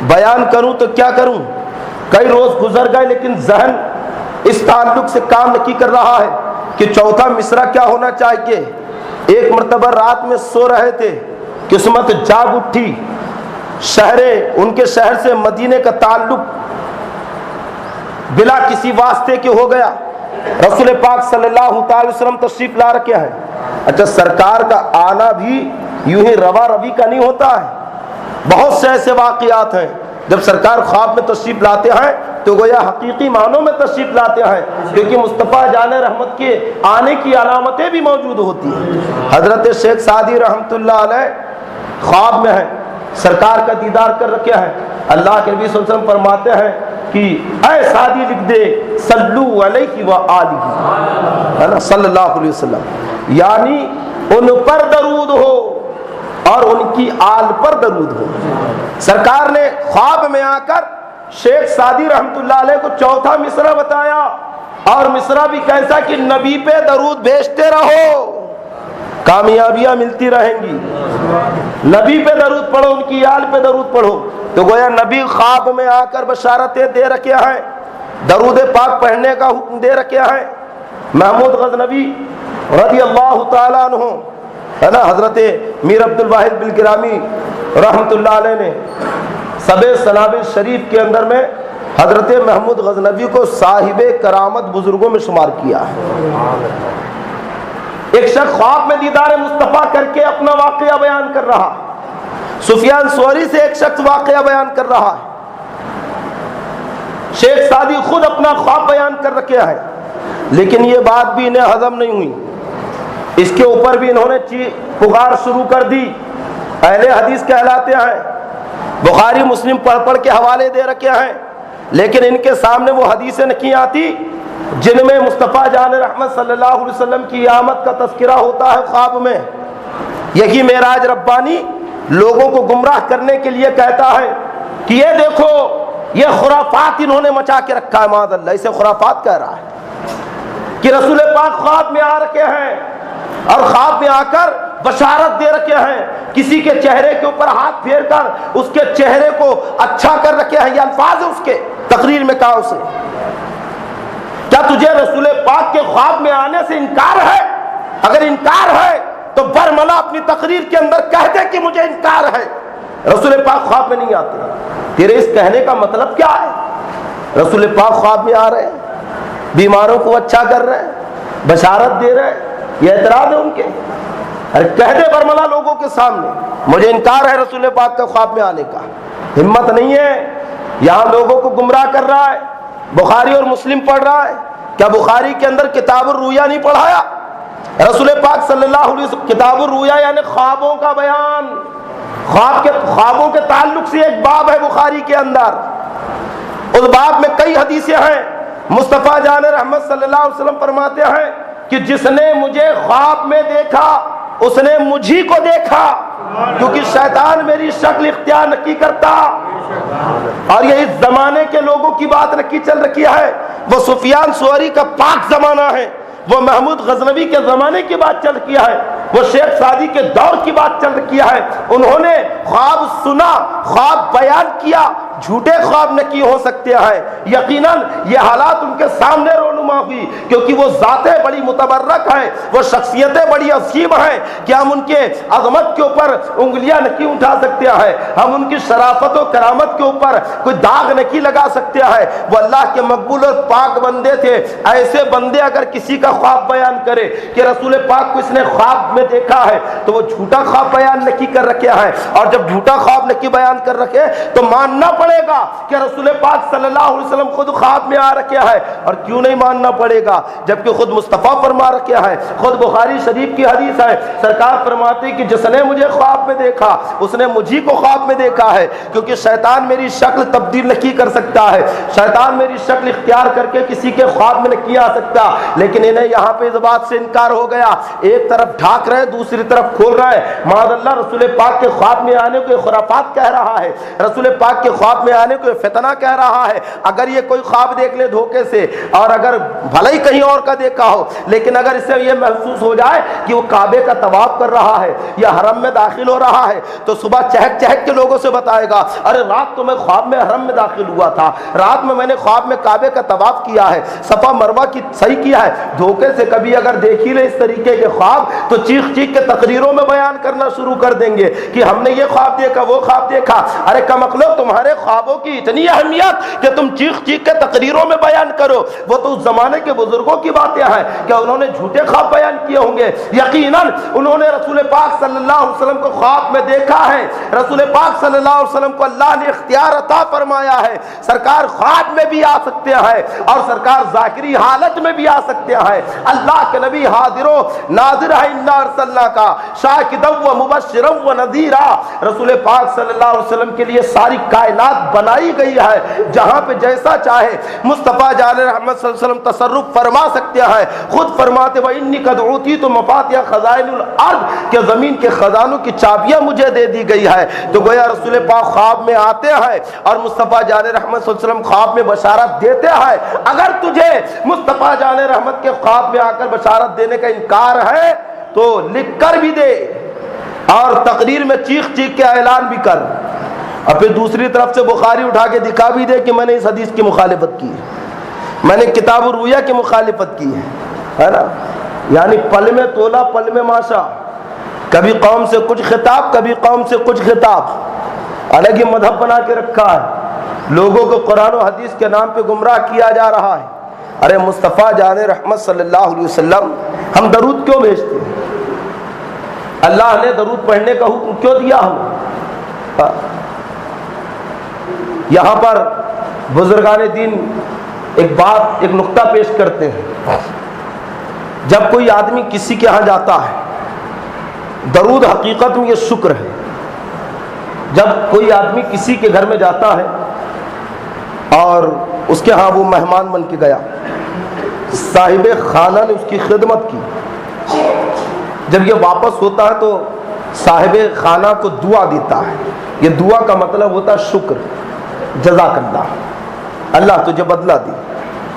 بیان کروں تو کیا کروں۔ کئی روز گزر گئے لیکن ذہن اس تعلق سے کام نہیں کر رہا ہے کہ چوتھا مصرع کیا ہونا چاہیے۔ ایک مرتبہ رات میں سو رہے تھے، قسمت جاگ اٹھی، ان کے شہر سے مدینے کا تعلق بلا کسی واسطے کے ہو گیا۔ رسول پاک صلی اللہ تعالی وسلم تشریف لا رکھے ہیں۔ اچھا، سرکار کا آنا بھی یوں ہی روا روی کا نہیں ہوتا ہے، بہت سے ایسے واقعات ہیں جب سرکار خواب میں تشریف لاتے ہیں تو گویا حقیقی معنوں میں تشریف لاتے ہیں، کیونکہ مصطفیٰ جان رحمت کے آنے کی علامتیں بھی موجود ہوتی ہیں۔ حضرت شیخ سعدی رحمۃ اللہ علیہ خواب میں ہیں، سرکار کا دیدار کر رکھے ہیں۔ اللہ کے نبی صلی اللہ علیہ وسلم فرماتے ہیں کہ اے سعدی لکھ دے صلو علیہ وآلہ، ہے نا، صلی اللہ علیہ وسلم، یعنی ان پر درود ہو اور ان کی آل پر درود ہو۔ سرکار نے خواب میں آ کر شیخ سعدی رحمۃ اللہ علیہ کو چوتھا مصرع بتایا، اور مصرع بھی کیسا کہ نبی پہ درود بھیجتے رہو، کامیابیاں ملتی رہیں گی۔ نبی پہ درود پڑھو، ان کی آل پہ درود پڑھو۔ تو گویا نبی خواب میں آ کر بشارتیں دے رکھے ہیں، درود پاک پڑھنے کا حکم دے رکھے ہیں۔ محمود غزنوی رضی اللہ تعالیٰ عنہ، ہے نا، حضرت میر عبد الواحد بالگرامی رحمۃ اللہ علیہ نے سب سنابل شریف کے اندر میں حضرت محمود غزنوی کو صاحب کرامت بزرگوں میں شمار کیا ہے۔ ایک شخص خواب میں دیدار مصطفیٰ کر کے اپنا واقعہ بیان کر رہا ہے، سفیان ثوری سے ایک شخص واقعہ بیان کر رہا ہے، شیخ سعدی خود اپنا خواب بیان کر رکھے ہیں، لیکن یہ بات بھی انہیں ہضم نہیں ہوئی۔ اس کے اوپر بھی انہوں نے پکار شروع کر دی۔ اہل حدیث کہلاتے ہیں، بخاری مسلم پڑھ پڑھ کے حوالے دے رکھے ہیں، لیکن ان کے سامنے وہ حدیثیں نہیں آتی جن میں مصطفیٰ جان رحمت صلی اللہ علیہ وسلم کی آمد کا تذکرہ ہوتا ہے خواب میں۔ یہی معراج ربانی لوگوں کو گمراہ کرنے کے لیے کہتا ہے کہ یہ دیکھو، یہ خرافات انہوں نے مچا کے رکھا ہے، معاذ اللہ، اسے خرافات کہہ رہا ہے کہ رسول پاک خواب میں آ رکھے ہیں اور خواب میں آ کر بشارت دے رکھے ہیں، کسی کے چہرے کے اوپر ہاتھ پھیر کر اس کے چہرے کو اچھا کر رکھے ہیں۔ یہ الفاظ ہے اس کے تقریر میں کہا اسے، کیا تجھے رسول پاک کے خواب میں آنے سے انکار ہے؟ اگر انکار ہے تو برملا اپنی تقریر کے اندر کہہ دے کہ مجھے انکار ہے، رسول پاک خواب میں نہیں آتے۔ تیرے اس کہنے کا مطلب کیا ہے؟ رسول پاک خواب میں آ رہے ہیں، بیماروں کو اچھا کر رہے ہیں، بشارت دے رہے ہیں، یہ اعتراض ہے ان کے؟ ارے کہہ دے برملا لوگوں کے سامنے مجھے انکار ہے رسول پاک کا خواب میں آنے کا۔ ہمت نہیں ہے، یہاں لوگوں کو گمراہ کر رہا ہے، بخاری اور مسلم پڑھ رہا ہے۔ کیا بخاری کے اندر کتاب الرؤیا نہیں پڑھایا؟ رسول پاک صلی اللہ علیہ وسلم کتاب الرؤیا یعنی خوابوں کا بیان، خوابوں کے تعلق سے ایک باب ہے بخاری کے اندر، اس باب میں کئی حدیثیں ہیں۔ مصطفیٰ جان رحمت صلی اللہ علیہ وسلم فرماتے ہیں کہ جس نے مجھے خواب میں دیکھا اس نے مجھی کو دیکھا، کیونکہ شیطان میری شکل اختیار نہیں کرتا۔ اور یہ اس زمانے کے لوگوں کی بات نہیں چل رکھی ہے، وہ سفیان ثوری کا پاک زمانہ ہے، وہ محمود غزنوی کے زمانے کی بات چل رکی ہے، وہ شیخ سعدی کے دور کی بات چل رکی ہے۔ انہوں نے خواب سنا، خواب بیان کیا، جھوٹے خواب نکی ہو سکتے ہیں، یقیناً یہ حالات ان کے سامنے رونما ہوئی، کیونکہ وہ ذاتیں بڑی متبرک ہیں، وہ شخصیتیں بڑی عظیم ہیں کہ ہم ان کے عظمت کے اوپر انگلیاں نہیں اٹھا سکتے ہیں، ہم ان کی شرافت و کرامت کے اوپر کوئی داغ نہیں لگا سکتے ہیں۔ وہ اللہ کے مقبول اور پاک بندے تھے۔ ایسے بندے اگر کسی کا خواب بیان کرے کہ رسول پاک کو اس نے خواب میں دیکھا ہے تو وہ جھوٹا خواب بیان نہیں کر رکھے ہیں، اور جب جھوٹا خواب نہیں بیان کر رکھے تو ماننا پڑے گا کہ رسول پاک صلی اللہ علیہ وسلم خود خواب میں آ رکھے ہیں۔ اور کیوں نہیں ماننا پڑے گا جبکہ خود مصطفیٰ فرما رکھے ہیں، خود بخاری شریف کی حدیث ہے، سرکار فرماتے کہ جس نے مجھے خواب میں دیکھا اس نے مجھی کو خواب میں دیکھا ہے، کیونکہ شیطان میری شکل تبدیل نہیں کر سکتا ہے، شیطان میری شکل اختیار کر کے کسی کے خواب میں نہیں آ سکتا۔ لیکن انہیں یہاں پہ اس بات سے انکار ہو گیا، ایک طرف ڈھانک رہے دوسری طرف کھول رہے ہیں۔ معاذ اللہ، رسول پاک کے خواب میں آنے کو خرافات کہہ رہا ہے، رسول پاک کے خواب میں آنے کو فتنہ کہہ رہا ہے۔ اگر یہ کوئی خواب دیکھ لے دھوکے سے، اور اگر بھلے ہی کہیں اور کا دیکھا ہو، لیکن اگر اسے یہ محسوس ہو جائے کہ وہ کعبے کا طواف کر رہا ہے یا حرم میں داخل ہو رہا ہے، تو صبح چہک چہک کے لوگوں سے بتائے گا، ارے رات تو میں خواب میں حرم میں داخل ہوا تھا، رات میں نے خواب میں کعبے کا طواف کیا ہے، صفا مروہ کی صحیح کیا ہے۔ دھوکے سے کبھی اگر دیکھ ہی لے اس طریقے کے خواب تو چیخ چیخ کے تقریروں میں بیان کرنا شروع کر دیں گے کہ ہم نے یہ خواب دیکھا، وہ خواب دیکھا۔ ارے کمقلو، تمہارے خوابوں کی اتنی اہمیت کہ تم چیخ چیخ کے تقریروں میں بیان کرو؟ وہ تو اس زمانے کے بزرگوں کی باتیں ہیں کہ انہوں نے جھوٹے خواب بیان کیے ہوں گے۔ یقیناً انہوں نے رسول پاک صلی اللہ علیہ وسلم کو خواب میں دیکھا ہے، رسول پاک صلی اللہ علیہ وسلم کو اللہ نے اختیار عطا فرمایا ہے، سرکار خواب میں بھی آ سکتے ہیں اور سرکار ظاہری حالت میں بھی آ سکتے ہیں۔ اللہ کے نبی حاضر و ناظر ہے، انا ارسلنا کا شاہدا و مبشرا و نذیرا۔ رسول پاک صلی اللہ علیہ وسلم کے لیے ساری کائنات بنائی گئی ہے، جہاں پہ جیسا چاہے مصطفیٰ جان رحمت صلی اللہ علیہ وسلم تصرف فرما سکتے ہیں۔ خود فرماتے وہ انی قد اوتیت مفاتیح خزائن الارض، کہ زمین کے خزانوں کی چابیاں مجھے دے دی گئی ہے۔ تو گویا رسول پاک خواب میں آتے ہیں اور مصطفیٰ جان رحمت صلی اللہ علیہ وسلم خواب میں بشارت دیتے ہیں۔ اگر تجھے مصطفیٰ جان رحمت کے خواب میں آ کر بشارت دینے کا انکار ہے تو لکھ کر بھی دے اور تقریر میں چیخ چیخ کے اعلان بھی کر، اور پھر دوسری طرف سے بخاری اٹھا کے دکھا بھی دے کہ میں نے اس حدیث کی مخالفت کی ہے، میں نے کتاب الرؤیا کی مخالفت کی ہے نا۔ یعنی پل میں تولا پل میں ماشا، کبھی قوم سے کچھ خطاب کبھی قوم سے کچھ خطاب، الگ ہی مذہب بنا کے رکھا ہے، لوگوں کو قرآن و حدیث کے نام پہ گمراہ کیا جا رہا ہے۔ ارے مصطفیٰ جان رحمت صلی اللہ علیہ وسلم، ہم درود کیوں بھیجتے ہیں؟ اللہ نے درود پڑھنے کا حکم کیوں دیا ہمیں؟ یہاں پر بزرگان دین ایک نقطہ پیش کرتے ہیں، جب کوئی آدمی کسی کے ہاں جاتا ہے، درود حقیقت میں یہ شکر ہے، جب کوئی آدمی کسی کے گھر میں جاتا ہے اور اس کے ہاں وہ مہمان بن کے گیا، صاحب خانہ نے اس کی خدمت کی، جب یہ واپس ہوتا ہے تو صاحب خانہ کو دعا دیتا ہے۔ یہ دعا کا مطلب ہوتا ہے شکر، جزاک اللہ، اللہ تجھے بدلہ دی۔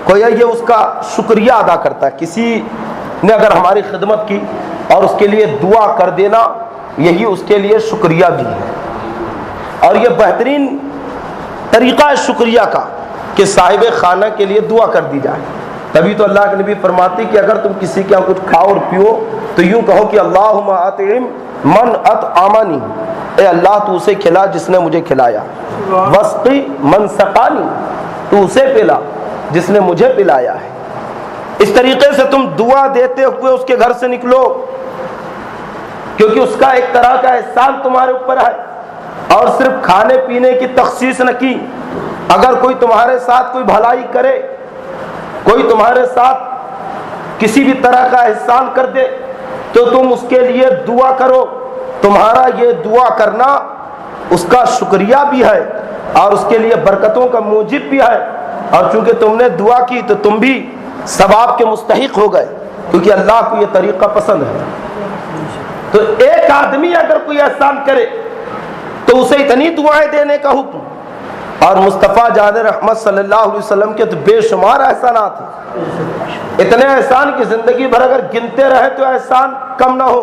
کوئی یہ اس کا شکریہ ادا کرتا ہے، کسی نے اگر ہماری خدمت کی اور اس کے لیے دعا کر دینا، یہی اس کے لیے شکریہ بھی ہے۔ اور یہ بہترین طریقہ ہے شکریہ کا کہ صاحب خانہ کے لیے دعا کر دی جائے۔ تبھی تو اللہ کے نبی فرماتے کہ اگر تم کسی کے یہاں کچھ کھاؤ اور پیو تو یوں کہو کہ اللہم اطعم من اطعمنی، اے اللہ تو اسے کھلا جس نے مجھے کھلایا، واسقی من سقانی، تو اسے پلا جس نے مجھے پلایا ہے۔ اس طریقے سے تم دعا دیتے ہوئے اس کے گھر سے نکلو، کیونکہ اس کا ایک طرح کا احسان تمہارے اوپر ہے۔ اور صرف کھانے پینے کی تخصیص نہ کی، اگر کوئی تمہارے ساتھ کوئی بھلائی کرے، کوئی تمہارے ساتھ کسی بھی طرح کا احسان کر دے تو تم اس کے لیے دعا کرو۔ تمہارا یہ دعا کرنا اس کا شکریہ بھی ہے اور اس کے لیے برکتوں کا موجب بھی ہے، اور چونکہ تم نے دعا کی تو تم بھی ثواب کے مستحق ہو گئے، کیونکہ اللہ کو یہ طریقہ پسند ہے۔ تو ایک آدمی اگر کوئی احسان کرے تو اسے اتنی دعائیں دینے کا حکم، اور مصطفیٰ جان رحمت صلی اللہ علیہ وسلم کے تو بے شمار احسانات ہیں، اتنے احسان کی زندگی بھر اگر گنتے رہے تو احسان کم نہ ہو۔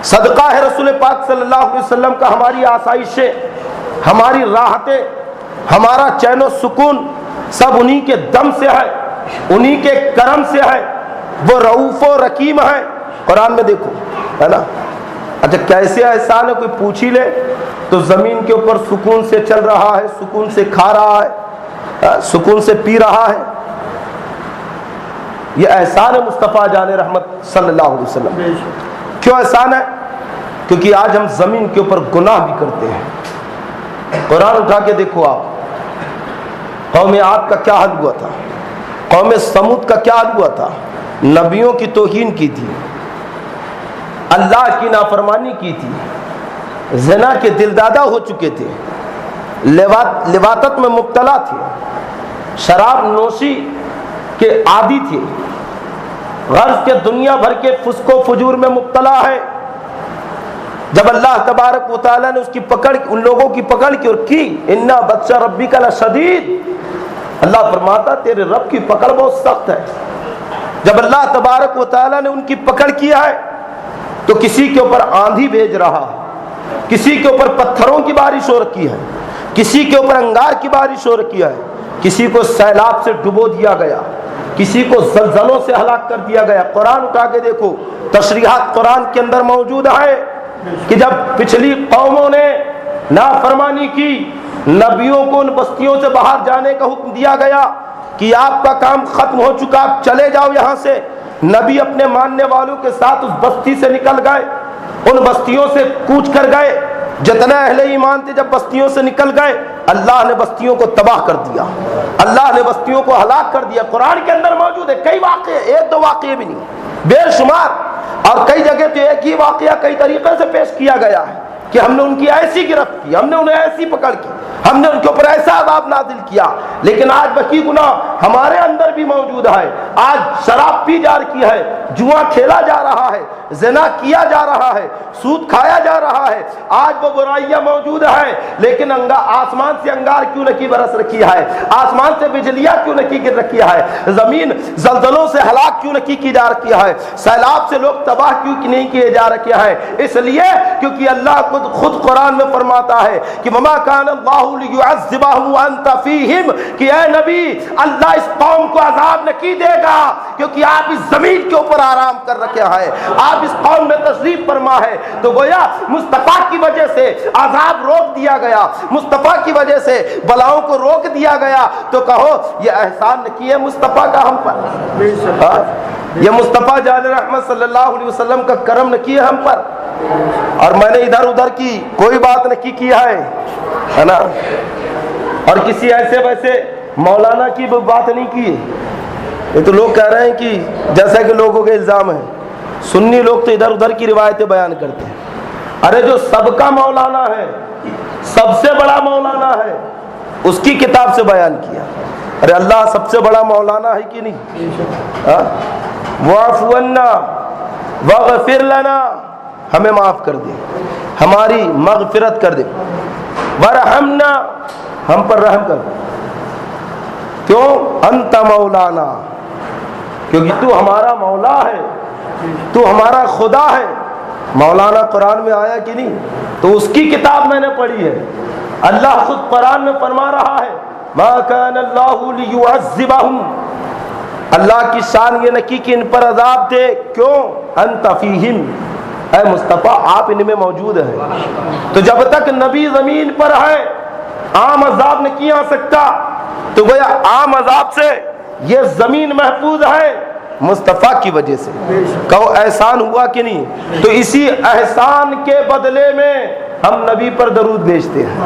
صدقہ ہے رسول پاک صلی اللہ علیہ وسلم کا ہماری آسائشیں، ہماری راحتیں، ہمارا چین و سکون سب انہی کے دم سے ہے، انہی کے کرم سے ہے، وہ رؤوف و رحیم ہے۔ قرآن میں دیکھو، ہے نا؟ اچھا کیسے احسان ہے کوئی پوچھ ہی لے تو زمین کے اوپر سکون سے چل رہا ہے، سکون سے کھا رہا ہے، سکون سے پی رہا ہے۔ یہ احسان ہے مصطفیٰ جان رحمت صلی اللہ علیہ وسلم۔ کیوں احسان ہے؟ کیونکہ آج ہم زمین کے اوپر گناہ بھی کرتے ہیں۔ قرآن اٹھا کے دیکھو آپ، قوم عاد کا کیا حال ہوا تھا، قوم سمود کا کیا حال ہوا تھا۔ نبیوں کی توہین کی تھی، اللہ کی نافرمانی کی تھی، زنا کے دلدادہ ہو چکے تھے، لواطت میں مبتلا تھے، شراب نوشی کے عادی تھے، غرض کے دنیا بھر کے فسق و فجور میں مبتلا ہے۔ جب اللہ تبارک و تعالیٰ نے اس کی پکڑ، ان لوگوں کی پکڑ کی اور کی، اِنَّا بَطْشَ رَبِّكَ لَشَدِيدٌ، اللہ فرماتا تیرے رب کی پکڑ بہت سخت ہے۔ جب اللہ تبارک و تعالیٰ نے ان کی پکڑ کیا ہے تو کسی کے اوپر آندھی بھیج رہا ہے، کسی کے اوپر پتھروں کی بارش ہو رکھی ہے، کسی کے اوپر انگار کی بارش ہو رکھی ہے، کسی کو سیلاب سے ڈبو دیا گیا، کسی کو زلزلوں سے ہلاک کر دیا گیا۔ قرآن اٹھا کے دیکھو، تشریحات قرآن کے اندر موجود ہے کہ جب پچھلی قوموں نے نافرمانی کی، نبیوں کو ان بستیوں سے باہر جانے کا حکم دیا گیا کہ آپ کا کام ختم ہو چکا، آپ چلے جاؤ یہاں سے۔ نبی اپنے ماننے والوں کے ساتھ اس بستی سے نکل گئے، ان بستیوں سے کوچ کر گئے۔ جتنے اہل ایمان تھے جب بستیوں سے نکل گئے، اللہ نے بستیوں کو تباہ کر دیا، اللہ نے بستیوں کو ہلاک کر دیا۔ قرآن کے اندر موجود ہے کئی واقعے، ایک دو واقعے بھی نہیں، بے شمار، اور کئی جگہ تو ایک ہی واقعہ کئی طریقے سے پیش کیا گیا ہے کہ ہم نے ان کی ایسی گرفت کی، ہم نے انہیں ایسی پکڑ کی، ہم نے ان کے اوپر ایسا عذاب نازل کیا۔ لیکن آج وہی گناہ ہمارے اندر بھی موجود ہے۔ آج شراب پی جا رہی ہے، جوا کھیلا جا رہا ہے، زنا کیا جا رہا ہے، سود کھایا جا رہا ہے، آج وہ برائیاں موجود ہیں۔ لیکن آسمان سے انگار کیوں نہ کی برس رکھی ہے، آسمان سے بجلیاں کیوں نہ کی گر رکھی ہے، زمین زلزلوں سے ہلاک کیوں نہ کی جا رکھی ہے، سیلاب سے لوگ تباہ کیوں نہیں کیے جا رکھے ہیں؟ اس لیے کیونکہ اللہ خود قرآن میں فرماتا ہے کہ وما کان اللہ لیعذبہم وانت فیہم، کہ اے نبی اللہ اس قوم کو عذاب نہ کی دے گا کیونکہ آپ اس زمین کے اوپر آرام کر رکھے ہیں، آپ اس قوم میں تشریف فرما ہے۔ تو گویا مصطفیٰ کی وجہ سے عذاب روک دیا گیا، مصطفیٰ کی وجہ سے بلاؤں کو روک دیا گیا۔ تو کہو یہ احسان نہ کیے مصطفیٰ کا ہم پر، یہ مصطفیٰ جان رحمت صلی اللہ علیہ وسلم کا کرم نہ کیے ہم پر، اور میں نے ادھر ادھر کی کوئی بات نہ کیا ہے نا، اور کسی ایسے ویسے مولانا کی بات نہیں کی۔ یہ تو لوگ کہہ رہے ہیں کہ جیسا کہ لوگوں کے الزام ہے، سنی لوگ تو ادھر ادھر کی روایتیں بیان کرتے ہیں۔ ارے جو سب کا مولانا ہے، سب سے بڑا مولانا ہے، اس کی کتاب سے بیان کیا۔ ارے اللہ سب سے بڑا مولانا ہے کہ نہیں؟ واعف عنا واغفر لنا، ہمیں معاف کر دے، ہماری مغفرت کر دے، ورحمنا، ہم پر رحم کر دے۔ کیوں؟ انت مولانا، کیونکہ تو ہمارا مولا ہے، تو ہمارا خدا ہے۔ مولانا قرآن میں آیا کہ نہیں؟ تو اس کی کتاب میں نے پڑھی ہے۔ اللہ خود قرآن میں فرما رہا ہے ما کان اللہ لیعذبہم، اللہ کی شان یہ نہ کی کہ ان پر عذاب دے۔ کیوں؟ انت فیہم، اے مصطفیٰ آپ ان میں موجود ہیں۔ تو جب تک نبی زمین پر ہے عام عذاب نہ کیا سکتا، تو گویا عام عذاب سے یہ زمین محفوظ ہے مصطفیٰ کی وجہ سے۔ کہو احسان ہوا کہ نہیں؟ تو اسی احسان کے بدلے میں ہم نبی پر درود بھیجتے ہیں،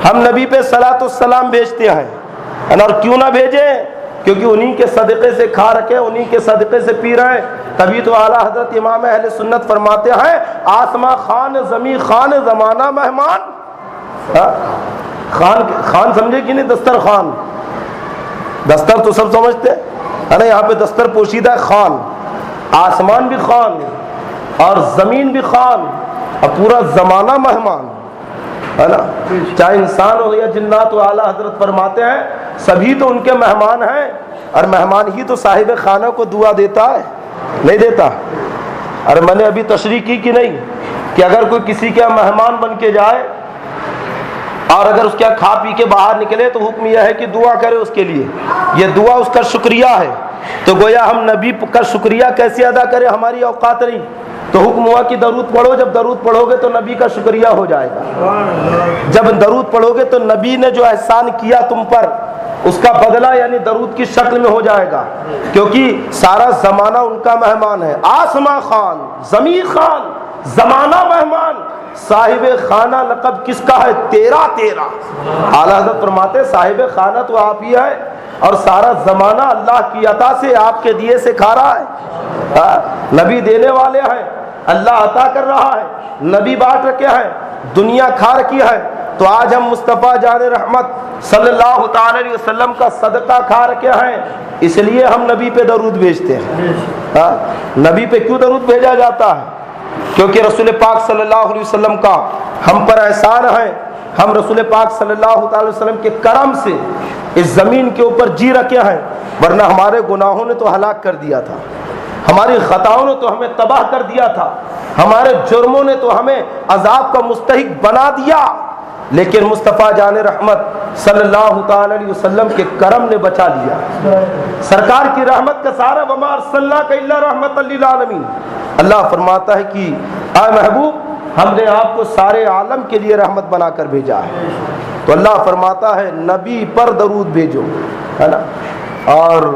ہم نبی پہ صلاۃ والسلام بھیجتے ہیں، اور کیوں نہ بھیجیں؟ کیونکہ انہی کے صدقے سے کھا رکھے، انہی کے صدقے سے پی رہے ہیں۔ تبھی تو اعلیٰ حضرت امام اہل سنت فرماتے ہیں آسماں خان زمین خان زمانہ مہمان۔ خان سمجھے کہ نہیں؟ دسترخوان، دستر تو سب سمجھتے ہے نا، یہاں پہ دستر پوشیدہ خان، آسمان بھی خان اور زمین بھی خان اور پورا زمانہ مہمان، ہے نا، چاہے انسان ہو یا جنات ہو۔ اعلیٰ حضرت فرماتے ہیں سبھی تو ان کے مہمان ہیں، اور مہمان ہی تو صاحب خانہ کو دعا دیتا ہے، نہیں دیتا؟ اور میں نے ابھی تشریح کی کہ نہیں کہ اگر کوئی کسی کا مہمان بن کے جائے اور اگر اس کے کھا پی کے باہر نکلے تو حکم یہ ہے کہ دعا کرے اس کے لیے، یہ دعا اس کا شکریہ ہے۔ تو گویا ہم نبی کا شکریہ کیسے ادا کریں، ہماری اوقات نہیں، تو حکم ہوا کہ درود پڑھو، جب درود پڑھو گے تو نبی کا شکریہ ہو جائے گا۔ جب درود پڑھو گے تو نبی نے جو احسان کیا تم پر اس کا بدلہ یعنی درود کی شکل میں ہو جائے گا، کیونکہ سارا زمانہ ان کا مہمان ہے۔ آسماں خان، زمین خان، زمانہ مہمان، صاحب خانہ لقب کس کا ہے؟ تیرا تیرا۔ اعلیٰ حضرت فرماتے صاحب خانہ تو آپ ہی ہے، اور سارا زمانہ اللہ کی عطا سے آپ کے دیے سے کھا رہا ہے۔ نبی دینے والے ہیں، اللہ عطا کر رہا ہے، نبی بانٹ رکھے ہیں، دنیا کھا رکھی ہے، تو آج ہم مصطفیٰ جان رحمت صلی اللہ تعالی علیہ وسلم کا صدقہ کھا رکھے ہیں، اس لیے ہم نبی پہ درود بھیجتے ہیں۔ نبی پہ کیوں درود بھیجا جاتا ہے؟ کیونکہ رسول پاک صلی اللہ علیہ وسلم کا ہم پر احسان ہے، ہم رسول پاک صلی اللہ تعالی وسلم کے کرم سے اس زمین کے اوپر جی رکھے ہیں، ورنہ ہمارے گناہوں نے تو ہلاک کر دیا تھا، ہماری خطاؤں نے تو ہمیں تباہ کر دیا تھا، ہمارے جرموں نے تو ہمیں عذاب کا مستحق بنا دیا، لیکن مصطفیٰ جان رحمت صلی اللہ تعالی علیہ وسلم کے کرم نے بچا لیا۔ سرکار کی رحمت کا سارا وما ارسلناک الا رحمۃ للعالمین۔ اللہ فرماتا ہے کہ اے محبوب ہم نے آپ کو سارے عالم کے لیے رحمت بنا کر بھیجا ہے، تو اللہ فرماتا ہے نبی پر درود بھیجو، ہے نا۔ اور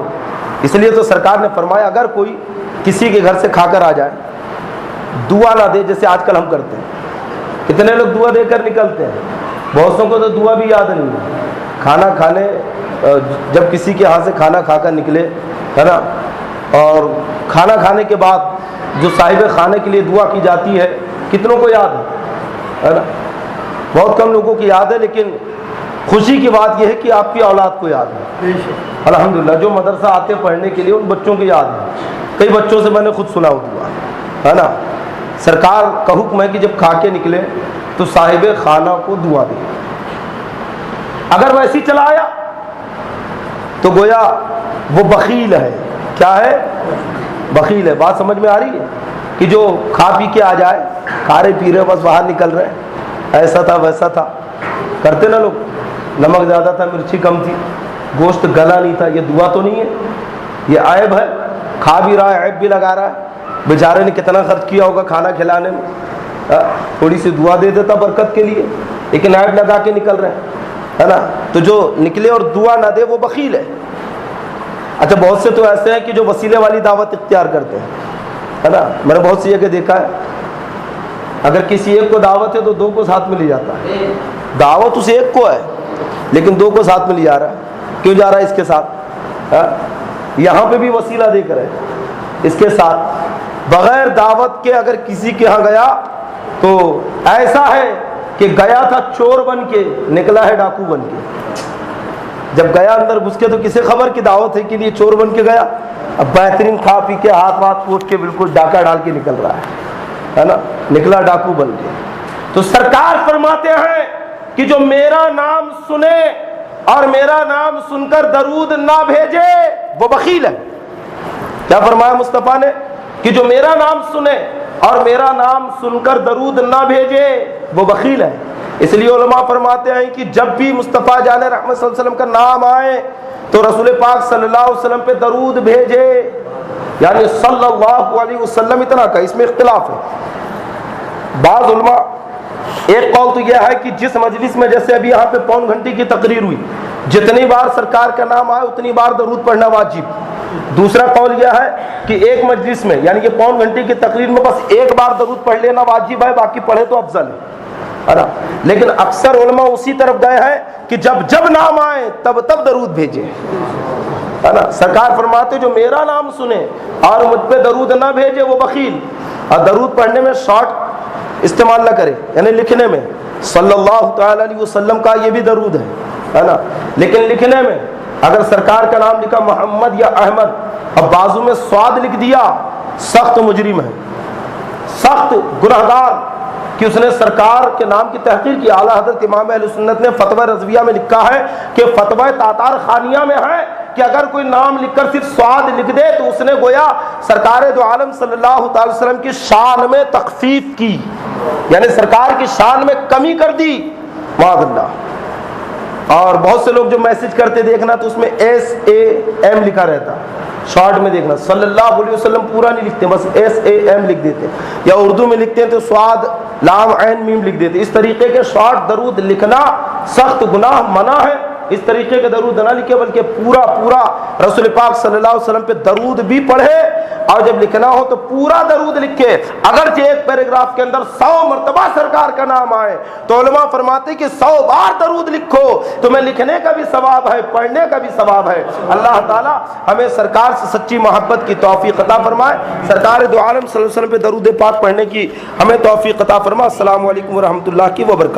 اس لیے تو سرکار نے فرمایا اگر کوئی کسی کے گھر سے کھا کر آ جائے، دعا نہ دے، جیسے آج کل ہم کرتے ہیں، کتنے لوگ دعا دے کر نکلتے ہیں، بہت سو کو تو دعا بھی یاد نہیں ہے۔ کھانا کھانے جب کسی کے ہاں سے کھانا کھا کر نکلے، ہے نا، اور کھانا کھانے کے بعد جو صاحب خانے کے لیے دعا کی جاتی ہے، کتنوں کو یاد ہے نا؟ بہت کم لوگوں کی یاد ہے، لیکن خوشی کی بات یہ ہے کہ آپ کی اولاد کو یاد ہے، الحمدللہ۔ جو مدرسہ آتے پڑھنے کے لیے ان بچوں کی یاد ہے، کئی بچوں سے میں نے خود سنا ہوا، ہے نا۔ سرکار کا حکم ہے کہ جب کھا کے نکلے تو صاحب خانہ کو دعا دے، اگر ویسی چلا آیا تو گویا وہ بخیل ہے۔ کیا ہے؟ بخیل ہے۔ بات سمجھ میں آ رہی ہے کہ جو کھا پی کے آ جائے، کھا رہے پی رہے بس باہر نکل رہے، ایسا تھا ویسا تھا، کرتے نا لوگ، نمک زیادہ تھا، مرچی کم تھی، گوشت گلا نہیں تھا، یہ دعا تو نہیں ہے، یہ عیب ہے۔ کھا بھی رہا ہے، عیب بھی لگا رہا ہے، بیچارے نے کتنا خرچ کیا ہوگا کھانا کھلانے میں، تھوڑی سی دعا دے دیتا برکت کے لیے، لیکن عیب لگا کے نکل رہے ہیں، ہے نا۔ تو جو نکلے اور دعا نہ دے وہ بخیل ہے۔ اچھا بہت سے تو ایسے ہیں کہ جو وسیلے والی دعوت اختیار کرتے ہیں، ہے نا۔ میں نے بہت سی جگہ دیکھا ہے، اگر کسی ایک کو دعوت ہے تو دو کو ساتھ میں لے جاتا ہے، دعوت اس ایک کو ہے لیکن دو کو ساتھ میں لے جا رہا ہے۔ کیوں جا رہا ہے اس کے ساتھ؟ یہاں پہ بھی وسیلہ دے کر ہے اس کے ساتھ، بغیر دعوت کے اگر کسی کے ہاں گیا تو ایسا ہے کہ گیا تھا چور بن کے، نکلا ہے ڈاکو بن کے۔ جب گیا اندر گھس کے تو کسے خبر کی دعوت ہے کہ یہ چور بن کے گیا، اب بہترین کھا پی کے ہاتھ واتھ پوچھ کے بالکل ڈاکہ ڈال کے نکل رہا ہے نا، نکلا ڈاکو بن کے۔ تو سرکار فرماتے ہیں کہ جو میرا نام سنے اور میرا نام سن کر درود نہ بھیجے وہ بخیل ہے۔ کیا فرمایا مصطفیٰ نے؟ کہ جو میرا نام سنے اور میرا نام سن کر درود نہ بھیجے وہ بخیل ہے۔ اس لیے علماء فرماتے ہیں کہ جب بھی مصطفیٰ جان رحمت صلی اللہ علیہ وسلم کا نام آئے تو رسول پاک صلی اللہ علیہ وسلم پہ درود بھیجے، یعنی صلی اللہ علیہ وسلم اتنا کا، اس میں اختلاف ہے۔ بعض علماء ایک قول تو یہ ہے کہ جس مجلس میں جیسے ابھی یہاں پہ پون گھنٹی کی تقریر ہوئی، جتنی بار سرکار کا نام آئے اتنی بار درود پڑھنا واجب۔ دوسرا قول یہ ہے کہ ایک مجلس میں یعنی کہ پون گھنٹے کی تقریر میں بس ایک بار درود پڑھ لینا واجب ہے، باقی پڑھے تو افضل ہے نا۔ لیکن اکثر علماء اسی طرف گئے ہیں کہ جب جب نام آئے تب تب درود بھیجے، ہے نا۔ سرکار فرماتے جو میرا نام سنے اور مجھ پہ درود نہ بھیجے وہ بخیل۔ اور درود پڑھنے میں شارٹ استعمال نہ کرے، یعنی لکھنے میں صلی اللہ تعالی علیہ وسلم کا یہ بھی درود ہے نا، لیکن لکھنے میں اگر سرکار کا نام لکھا محمد یا احمد اب بازو میں سواد لکھ دیا، سخت مجرم ہے، سخت گناہگار کہ اس نے سرکار کے نام کی تحقیر کی۔ اعلیٰ حضرت امام اہل سنت نے فتویٰ رضویہ میں لکھا ہے کہ فتویٰ تاتار خانیہ میں ہے کہ اگر کوئی نام لکھ کر صرف سواد لکھ دے تو اس نے گویا سرکار دو عالم صلی اللہ تعالی وسلم کی شان میں تخفیف کی، یعنی سرکار کی شان میں کمی کر دی۔ معاذ اللہ۔ اور بہت سے لوگ جو میسج کرتے دیکھنا تو اس میں SAM لکھا رہتا، شارٹ میں دیکھنا، صلی اللہ علیہ وسلم پورا نہیں لکھتے، بس SAM لکھ دیتے، یا اردو میں لکھتے ہیں تو صاد لام عین میم لکھ دیتے۔ اس طریقے کے شارٹ درود لکھنا سخت گناہ منع ہے۔ اس طریقے کا درود نہ لکھے بلکہ پورا رسول پاک صلی اللہ علیہ وسلم پہ درود بھی پڑھے، اور جب لکھنا ہو تو پورا درود لکھے۔ اگرچہ ایک پیراگراف کے اندر 100 مرتبہ سرکار کا نام آئے تو علماء فرماتے ہیں کہ 100 بار درود لکھو، تمہیں لکھنے کا بھی ثواب ہے، پڑھنے کا بھی ثواب ہے۔ اللہ تعالی ہمیں سرکار سے سچی محبت کی توفیق عطا فرمائے، سرکار دو عالم صلی اللہ علیہ وسلم پہ درود پاک پڑھنے کی ہمیں توفیق عطا فرمائے۔ السلام علیکم ورحمۃ اللہ وبرکاتہ۔